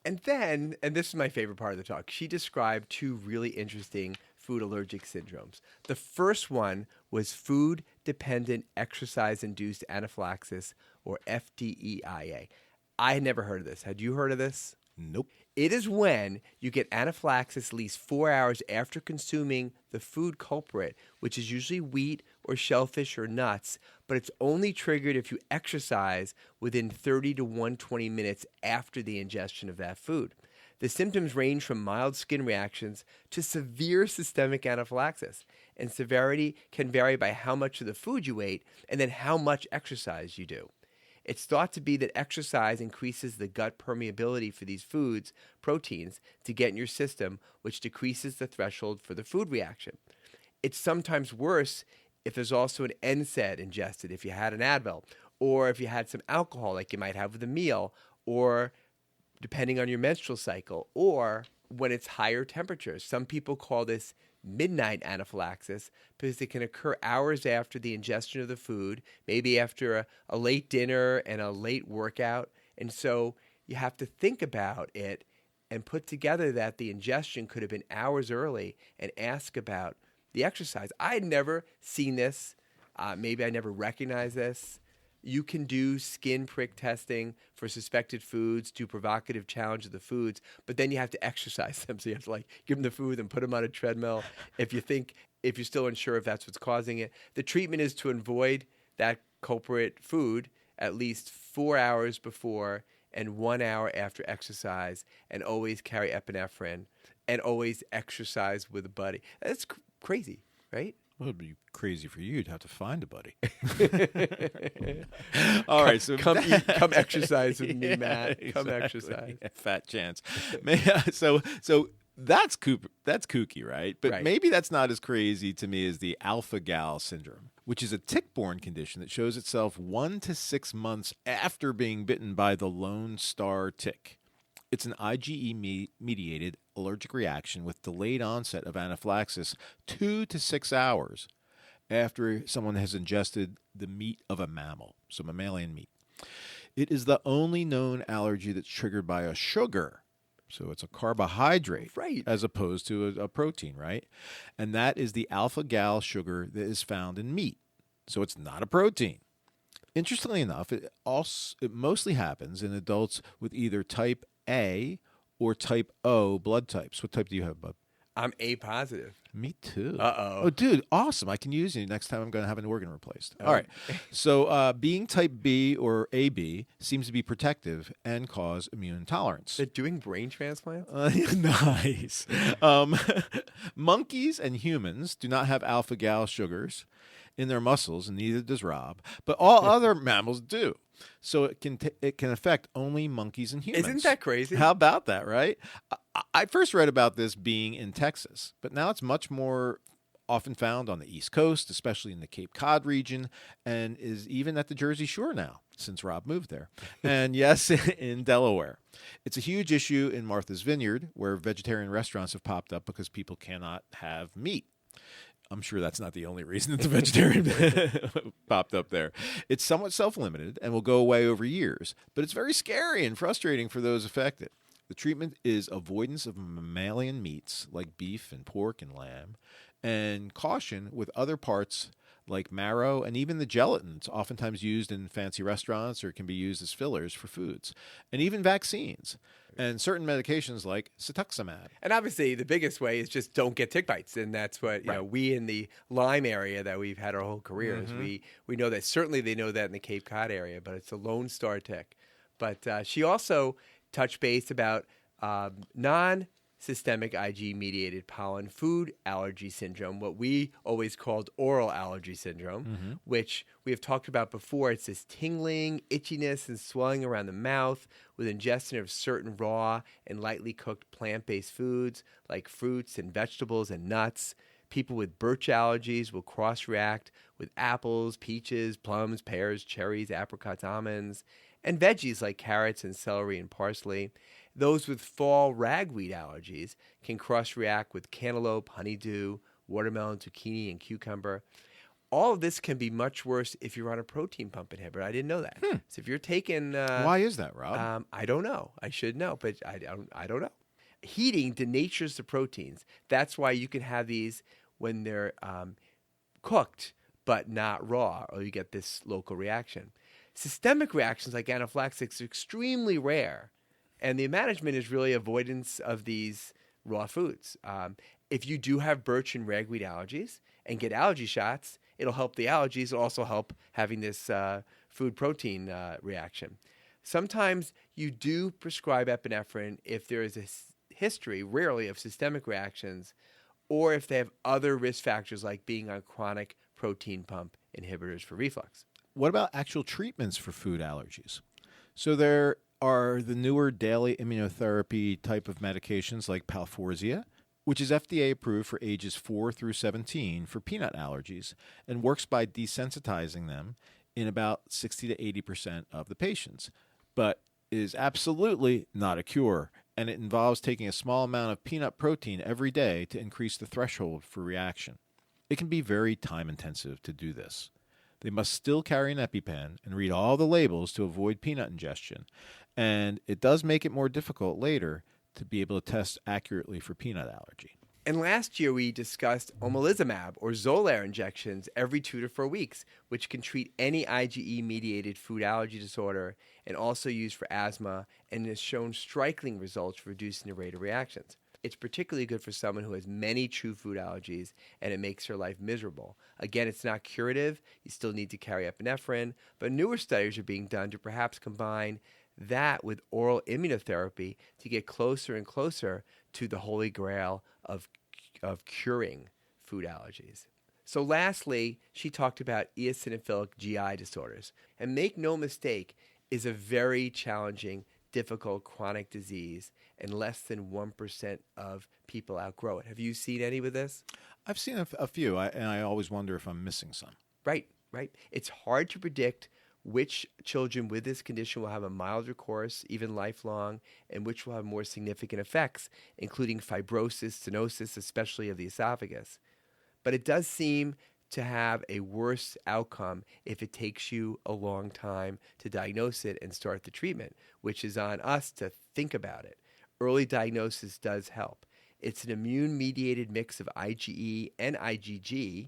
B: And then, and this is my favorite part of the talk, she described 2 really interesting food allergic syndromes. The first one was food-dependent exercise-induced anaphylaxis, or FPIES. I had never heard of this. Had you heard of this?
A: Nope.
B: It is when you get anaphylaxis at least 4 hours after consuming the food culprit, which is usually wheat or shellfish or nuts, but it's only triggered if you exercise within 30 to 120 minutes after the ingestion of that food. The symptoms range from mild skin reactions to severe systemic anaphylaxis, and severity can vary by how much of the food you ate and then how much exercise you do. It's thought to be that exercise increases the gut permeability for these foods, proteins, to get in your system, which decreases the threshold for the food reaction. It's sometimes worse if there's also an NSAID ingested, if you had an Advil, or if you had some alcohol like you might have with a meal, or depending on your menstrual cycle, or when it's higher temperatures. Some people call this midnight anaphylaxis because it can occur hours after the ingestion of the food, maybe after a late dinner and a late workout. And so you have to think about it and put together that the ingestion could have been hours early and ask about the exercise. I had never seen this. Maybe I never recognized this. You can do skin prick testing for suspected foods, do provocative challenge of the foods, but then you have to exercise them. So you have to like give them the food and put them on a treadmill if you're still unsure if that's what's causing it. The treatment is to avoid that culprit food at least 4 hours before and 1 hour after exercise, and always carry epinephrine and always exercise with a buddy. That's crazy, right?
A: Well, it'd be crazy for you to have to find a buddy. All right, so
B: come exercise with me, Matt. Come exercise.
A: Yeah, fat chance. So that's kooky, right? But
B: Right.
A: maybe that's not as crazy to me as the alpha-gal syndrome, which is a tick-borne condition that shows itself 1 to 6 months after being bitten by the Lone Star tick. It's an IgE-mediated allergic reaction with delayed onset of anaphylaxis 2 to 6 hours after someone has ingested the meat of a mammal, so mammalian meat. It is the only known allergy that's triggered by a sugar, so it's a carbohydrate,
B: Right.
A: as opposed to a protein, right? And that is the alpha-gal sugar that is found in meat, so it's not a protein. Interestingly enough, it mostly happens in adults with either type A or type O blood types. What type do you have, bud?
B: I'm A positive.
A: Me too.
B: Uh-oh.
A: Oh, dude, awesome. I can use you next time I'm going to have an organ replaced. All right. So being type B or AB seems to be protective and cause immune intolerance.
B: They're doing brain transplants?
A: Nice. Monkeys and humans do not have alpha-gal sugars in their muscles, and neither does Rob. But all other mammals do. So it can affect only monkeys and humans.
B: Isn't that crazy?
A: How about that, right? I first read about this being in Texas, but now it's much more often found on the East Coast, especially in the Cape Cod region, and is even at the Jersey Shore now, since Rob moved there. And yes, in Delaware. It's a huge issue in Martha's Vineyard, where vegetarian restaurants have popped up because people cannot have meat. I'm sure that's not the only reason that the vegetarian popped up there. It's somewhat self-limited and will go away over years, but it's very scary and frustrating for those affected. The treatment is avoidance of mammalian meats like beef and pork and lamb, and caution with other parts like marrow and even the gelatin. It's oftentimes used in fancy restaurants or can be used as fillers for foods, and even vaccines. And certain medications like cetuximab.
B: And obviously, the biggest way is just don't get tick bites, and that's what we in the Lyme area that we've had our whole careers. We know that. Certainly, they know that in the Cape Cod area, but it's a Lone Star tick. But she also touched base about non-systemic Ig-mediated pollen food allergy syndrome, what we always called oral allergy syndrome, which we have talked about before. It's this tingling, itchiness, and swelling around the mouth with ingestion of certain raw and lightly cooked plant-based foods like fruits and vegetables and nuts. People with birch allergies will cross-react with apples, peaches, plums, pears, cherries, apricots, almonds, and veggies like carrots and celery and parsley. Those with fall ragweed allergies can cross-react with cantaloupe, honeydew, watermelon, zucchini, and cucumber. All of this can be much worse if you're on a protein pump inhibitor. I didn't know that. So if you're taking...
A: Why is that, Rob?
B: I don't know. I should know, but I don't know. Heating denatures the proteins. That's why you can have these when they're cooked but not raw, or you get this local reaction. Systemic reactions like anaphylaxis are extremely rare, and the management is really avoidance of these raw foods. If you do have birch and ragweed allergies and get allergy shots, it'll help the allergies. It'll also help having this food protein reaction. Sometimes you do prescribe epinephrine if there is a history, rarely, of systemic reactions, or if they have other risk factors like being on chronic protein pump inhibitors for reflux.
A: What about actual treatments for food allergies? So there are the newer daily immunotherapy type of medications like Palforzia, which is FDA approved for ages 4 through 17 for peanut allergies and works by desensitizing them in about 60 to 80% of the patients, but is absolutely not a cure, and it involves taking a small amount of peanut protein every day to increase the threshold for reaction. It can be very time-intensive to do this. They must still carry an EpiPen and read all the labels to avoid peanut ingestion, and it does make it more difficult later to be able to test accurately for peanut allergy.
B: And last year we discussed omalizumab, or Xolair injections, every 2 to 4 weeks, which can treat any IgE-mediated food allergy disorder and also used for asthma, and has shown striking results for reducing the rate of reactions. It's particularly good for someone who has many true food allergies, and it makes their life miserable. Again, it's not curative. You still need to carry epinephrine, but newer studies are being done to perhaps combine that with oral immunotherapy to get closer and closer to the holy grail of curing food allergies. So lastly, she talked about eosinophilic GI disorders. And make no mistake, is a very challenging, difficult chronic disease, and less than 1% of people outgrow it. Have you seen any with this?
A: I've seen a few, and I always wonder if I'm missing some.
B: Right. It's hard to predict which children with this condition will have a milder course, even lifelong, and which will have more significant effects, including fibrosis, stenosis, especially of the esophagus. But it does seem to have a worse outcome if it takes you a long time to diagnose it and start the treatment, which is on us to think about it. Early diagnosis does help. It's an immune-mediated mix of IgE and IgG,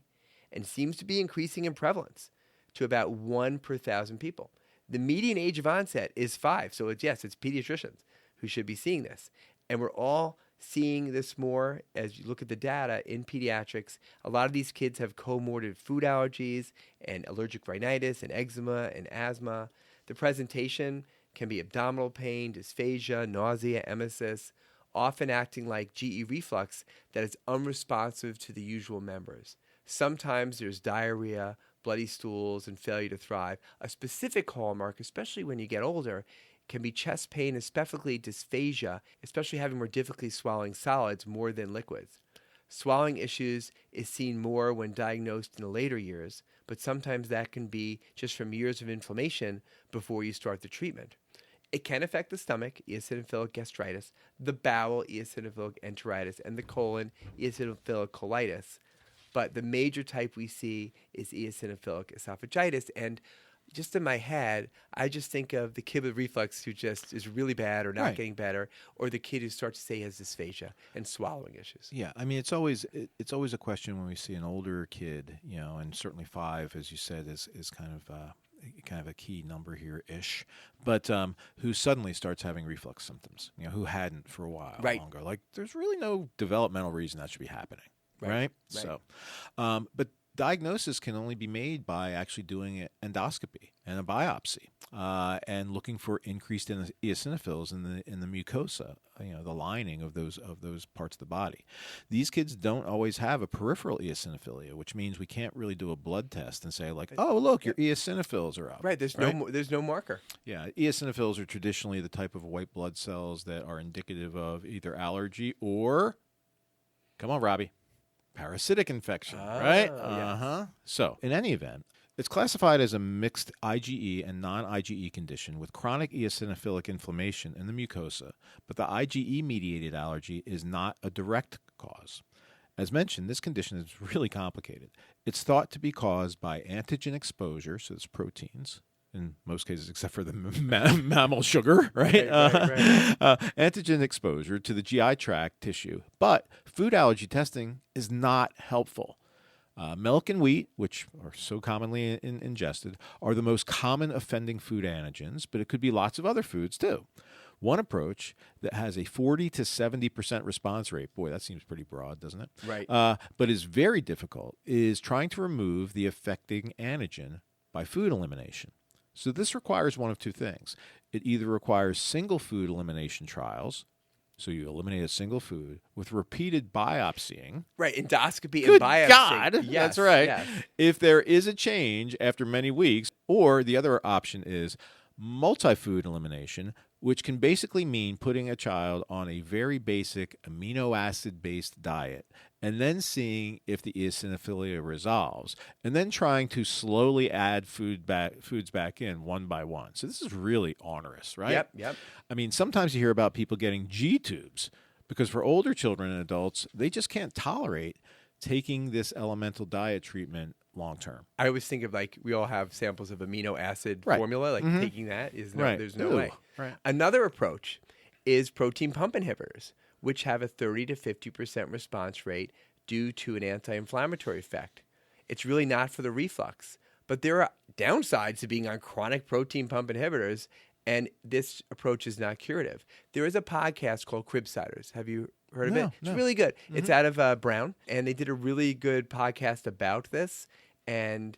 B: and seems to be increasing in prevalence to about 1 per 1,000 people. The median age of onset is 5, so it's pediatricians who should be seeing this. And we're all seeing this more as you look at the data in pediatrics. A lot of these kids have comorbid food allergies and allergic rhinitis and eczema and asthma. The presentation can be abdominal pain, dysphagia, nausea, emesis, often acting like GE reflux that is unresponsive to the usual members. Sometimes there's diarrhea, bloody stools, and failure to thrive. A specific hallmark, especially when you get older, can be chest pain and specifically dysphagia, especially having more difficulty swallowing solids more than liquids. Swallowing issues is seen more when diagnosed in the later years, but sometimes that can be just from years of inflammation before you start the treatment. It can affect the stomach, eosinophilic gastritis, the bowel, eosinophilic enteritis, and the colon, eosinophilic colitis. But the major type we see is eosinophilic esophagitis. And just in my head, I just think of the kid with reflux who just is really bad or not getting better, or the kid who starts to say he has dysphagia and swallowing issues.
A: Yeah, I mean, it's always a question when we see an older kid, and certainly 5, as you said, is kind of a key number here-ish, but who suddenly starts having reflux symptoms, who hadn't for a while longer. Like, there's really no developmental reason that should be happening. Right. So, but diagnosis can only be made by actually doing an endoscopy and a biopsy, and looking for increased eosinophils in the mucosa, the lining of those parts of the body. These kids don't always have a peripheral eosinophilia, which means we can't really do a blood test and say like, oh, look, your eosinophils are up.
B: Right. There's no marker.
A: Yeah. Eosinophils are traditionally the type of white blood cells that are indicative of either allergy or, come on, Robbie, parasitic infection,
B: Oh,
A: right?
B: yes.
A: So, in any event, it's classified as a mixed IgE and non-IgE condition with chronic eosinophilic inflammation in the mucosa, but the IgE-mediated allergy is not a direct cause. As mentioned, this condition is really complicated. It's thought to be caused by antigen exposure, so it's proteins, in most cases except for the mammal sugar, right?
B: Right.
A: Antigen exposure to the GI tract tissue. But food allergy testing is not helpful. Milk and wheat, which are so commonly ingested, are the most common offending food antigens, but it could be lots of other foods too. One approach that has a 40 to 70% response rate, boy, that seems pretty broad, doesn't it?
B: Right.
A: But is very difficult, is trying to remove the affecting antigen by food elimination. So this requires one of two things. It either requires single food elimination trials, so you eliminate a single food, with repeated biopsying.
B: Right, endoscopy
A: Good
B: and biopsy.
A: God,
B: Yes,
A: that's right.
B: yes.
A: If there is a change after many weeks, or the other option is multi-food elimination, which can basically mean putting a child on a very basic amino acid-based diet and then seeing if the eosinophilia resolves, and then trying to slowly add foods back in one by one. So this is really onerous, right?
B: Yep.
A: I mean, sometimes you hear about people getting G-tubes because for older children and adults, they just can't tolerate taking this elemental diet treatment long term.
B: I always think of like we all have samples of amino acid
A: Right.
B: formula. Like taking that is there's no
A: Ooh,
B: way.
A: right.
B: Another approach is protein pump inhibitors, which have a 30 to 50% response rate due to an anti-inflammatory effect. It's really not for the reflux, but there are downsides to being on chronic protein pump inhibitors, and this approach is not curative. There is a podcast called Cribsiders. Have you heard of it? It's really good. It's out of Brown, and they did a really good podcast about this, and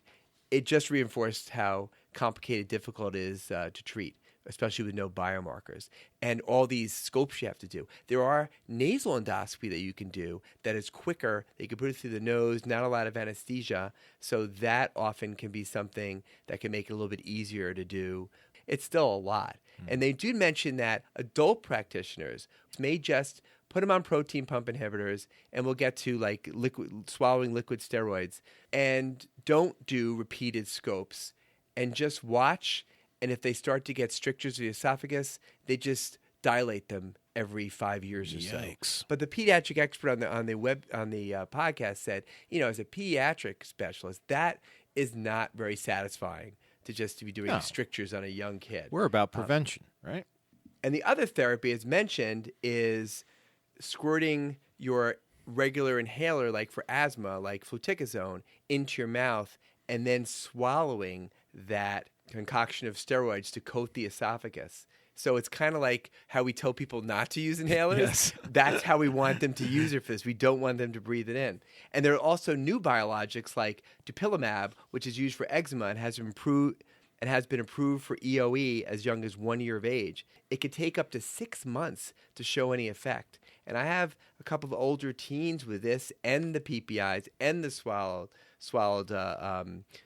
B: it just reinforced how complicated, difficult it is to treat, especially with no biomarkers and all these scopes you have to do. There are nasal endoscopy that you can do that is quicker. They can put it through the nose, not a lot of anesthesia. So that often can be something that can make it a little bit easier to do. It's still a lot. And they do mention that adult practitioners may just put them on protein pump inhibitors, and we'll get to like swallowing liquid steroids, and don't do repeated scopes and just watch. And if they start to get strictures of the esophagus, they just dilate them every 5 years or so.
A: Yikes.
B: But the pediatric expert on the podcast said, as a pediatric specialist, that is not very satisfying to be doing strictures on a young kid.
A: We're about prevention, right?
B: And the other therapy, as mentioned, is squirting your regular inhaler, like for asthma, like fluticasone, into your mouth, and then swallowing that concoction of steroids to coat the esophagus. So it's kind of like how we tell people not to use inhalers.
A: Yes.
B: That's how we want them to use it for this. We don't want them to breathe it in. And there are also new biologics like dupilumab, which is used for eczema and has been approved for EoE as young as 1 year of age. It could take up to 6 months to show any effect. And I have a couple of older teens with this and the PPIES and the swallowed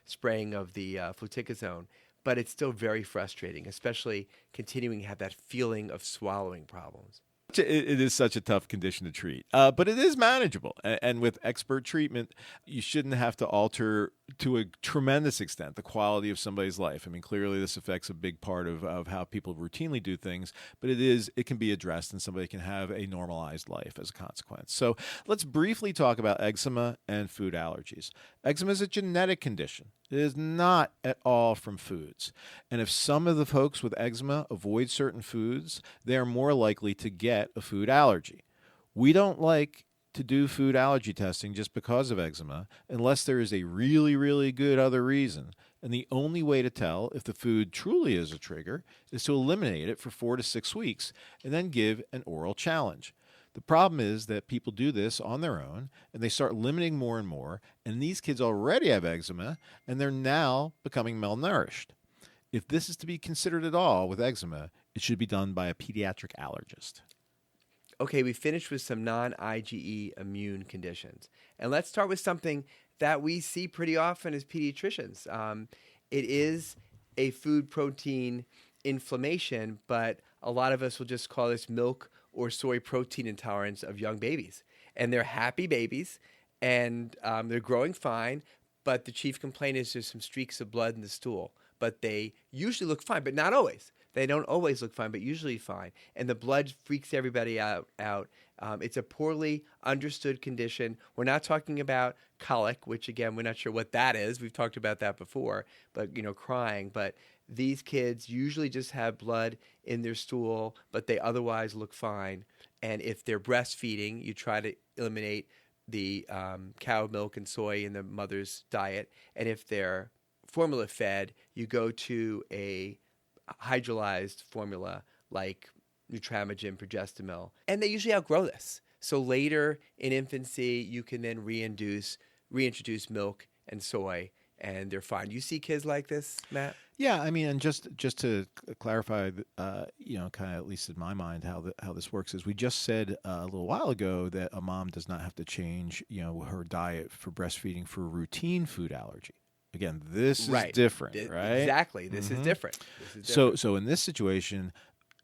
B: spraying of the fluticasone. But it's still very frustrating, especially continuing to have that feeling of swallowing problems.
A: It is such a tough condition to treat, but it is manageable. And with expert treatment, you shouldn't have to alter to a tremendous extent the quality of somebody's life. I mean, clearly this affects a big part of how people routinely do things, but it can be addressed and somebody can have a normalized life as a consequence. So let's briefly talk about eczema and food allergies. Eczema is a genetic condition. It is not at all from foods. And if some of the folks with eczema avoid certain foods, they are more likely to get a food allergy. We don't like to do food allergy testing just because of eczema unless there is a really, really good other reason. And the only way to tell if the food truly is a trigger is to eliminate it for 4 to 6 weeks and then give an oral challenge. The problem is that people do this on their own, and they start limiting more and more, and these kids already have eczema, and they're now becoming malnourished. If this is to be considered at all with eczema, it should be done by a pediatric allergist.
B: Okay, we finished with some non-IgE immune conditions. And let's start with something that we see pretty often as pediatricians. It is a food protein inflammation, but a lot of us will just call this milk or soy protein intolerance of young babies. And they're happy babies, and they're growing fine, but the chief complaint is there's some streaks of blood in the stool. But they usually look fine, but not always. They don't always look fine, but usually fine. And the blood freaks everybody out. It's a poorly understood condition. We're not talking about colic, which, again, we're not sure what that is. We've talked about that before, but, crying. But these kids usually just have blood in their stool, but they otherwise look fine. And if they're breastfeeding, you try to eliminate the cow milk and soy in the mother's diet. And if they're formula fed, you go to a hydrolyzed formula like Nutramigen, Progestamil, and they usually outgrow this. So later in infancy, you can then reintroduce milk and soy, and they're fine. You see kids like this, Matt?
A: Yeah, I mean, and just to clarify, kind of at least in my mind, how this works is we just said a little while ago that a mom does not have to change, her diet for breastfeeding for routine food allergy. Again, this is different, right?
B: Exactly. This is different.
A: So in this situation,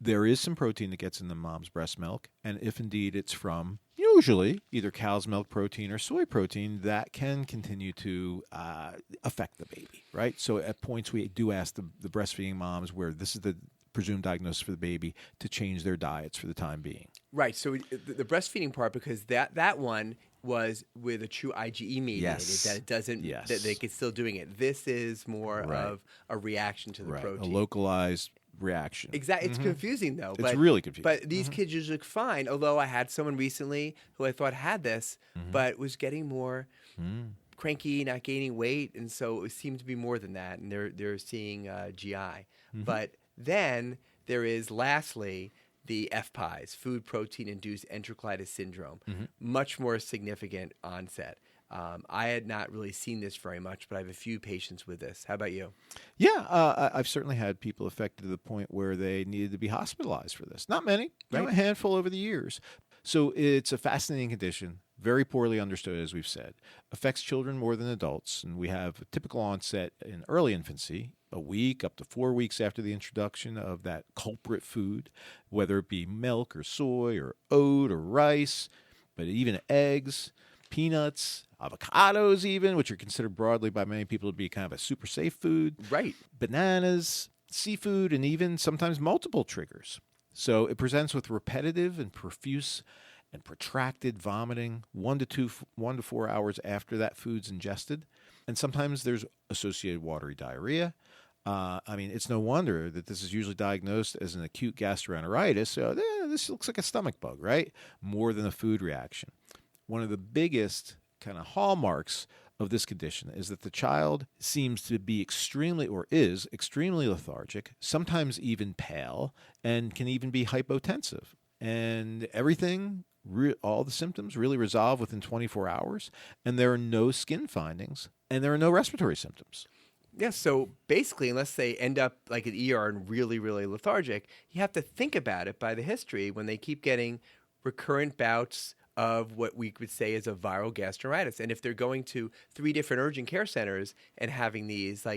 A: there is some protein that gets in the mom's breast milk, and if indeed it's from usually either cow's milk protein or soy protein, that can continue to affect the baby, right? So at points we do ask the breastfeeding moms where this is the presumed diagnosis for the baby to change their diets for the time being.
B: Right. So the breastfeeding part, because that one was with a true IgE mediated, that it doesn't, that they could still doing it. This is more of a reaction to the protein.
A: A localized reaction.
B: Exactly. It's confusing though.
A: It's really confusing.
B: But these kids usually look fine, although I had someone recently who I thought had this, but was getting more cranky, not gaining weight, and so it seemed to be more than that, and they're seeing GI. But then there is, lastly, the FPIES, food protein-induced enterocolitis syndrome, much more significant onset. I had not really seen this very much, but I have a few patients with this. How about you?
A: Yeah, I've certainly had people affected to the point where they needed to be hospitalized for this. Not many, a handful over the years. So it's a fascinating condition, very poorly understood, as we've said. Affects children more than adults, and we have a typical onset in early infancy, a week up to 4 weeks after the introduction of that culprit food, whether it be milk or soy or oat or rice, but even eggs, peanuts, avocados even, which are considered broadly by many people to be kind of a super safe food.
B: Right. Bananas,
A: seafood, and even sometimes multiple triggers. So it presents with repetitive and profuse and protracted vomiting 1 to 4 hours after that food's ingested. And sometimes there's associated watery diarrhea. It's no wonder that this is usually diagnosed as an acute gastroenteritis. So this looks like a stomach bug, right? More than a food reaction. One of the biggest kind of hallmarks of this condition is that the child seems to be extremely lethargic, sometimes even pale, and can even be hypotensive. And everything, all the symptoms really resolve within 24 hours, and there are no skin findings, and there are no respiratory symptoms.
B: Yeah, so basically, unless they end up like an ER and really, really lethargic, you have to think about it by the history when they keep getting recurrent bouts of what we would say is a viral gastritis. And if they're going to 3 different urgent care centers and having these,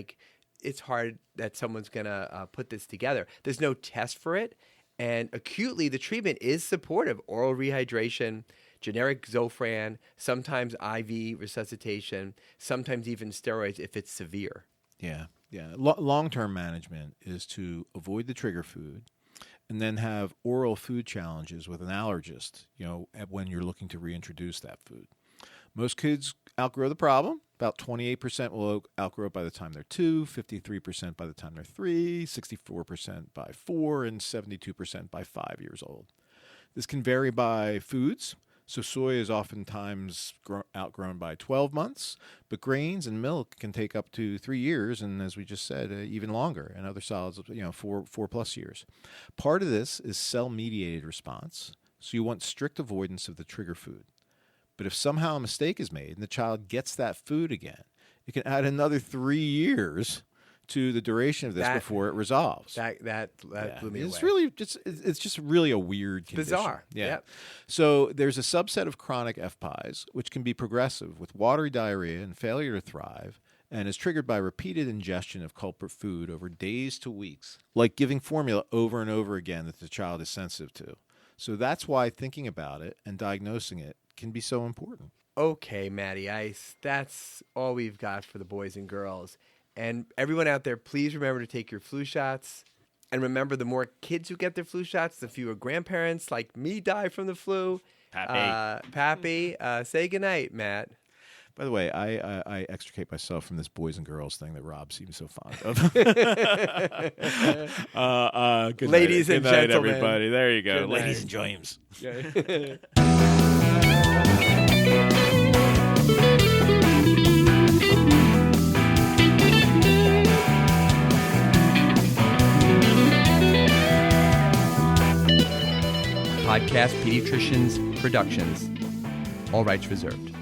B: it's hard that someone's going to put this together. There's no test for it. And acutely, the treatment is supportive. Oral rehydration, generic Zofran, sometimes IV resuscitation, sometimes even steroids if it's severe.
A: Yeah. Long-term management is to avoid the trigger food and then have oral food challenges with an allergist, when you're looking to reintroduce that food. Most kids outgrow the problem. About 28% will outgrow it by the time they're 2, 53% by the time they're 3, 64% by 4, and 72% by 5 years old. This can vary by foods. So soy is oftentimes outgrown by 12 months, but grains and milk can take up to 3 years, and as we just said, even longer, and other solids, 4+ years. Part of this is cell-mediated response, so you want strict avoidance of the trigger food. But if somehow a mistake is made and the child gets that food again, it can add another 3 years to the duration of this before it resolves.
B: That blew me
A: it's
B: away.
A: Really it's just really a weird condition.
B: Bizarre.
A: Yeah.
B: Yep.
A: So there's a subset of chronic FPIES, which can be progressive with watery diarrhea and failure to thrive, and is triggered by repeated ingestion of culprit food over days to weeks, like giving formula over and over again that the child is sensitive to. So that's why thinking about it and diagnosing it can be so important.
B: Okay, Matty Ice, that's all we've got for the boys and girls. And everyone out there, please remember to take your flu shots. And remember, the more kids who get their flu shots, the fewer grandparents like me die from the flu. Pappy, say goodnight, Matt.
A: By the way, I extricate myself from this boys and girls thing that Rob seems so fond of. Good
B: Ladies
A: night.
B: and
A: Good night,
B: gentlemen.
A: everybody. There you go.
B: Good
A: Ladies
B: night.
A: and James.
B: Podcast Pediatricians Productions. All rights reserved.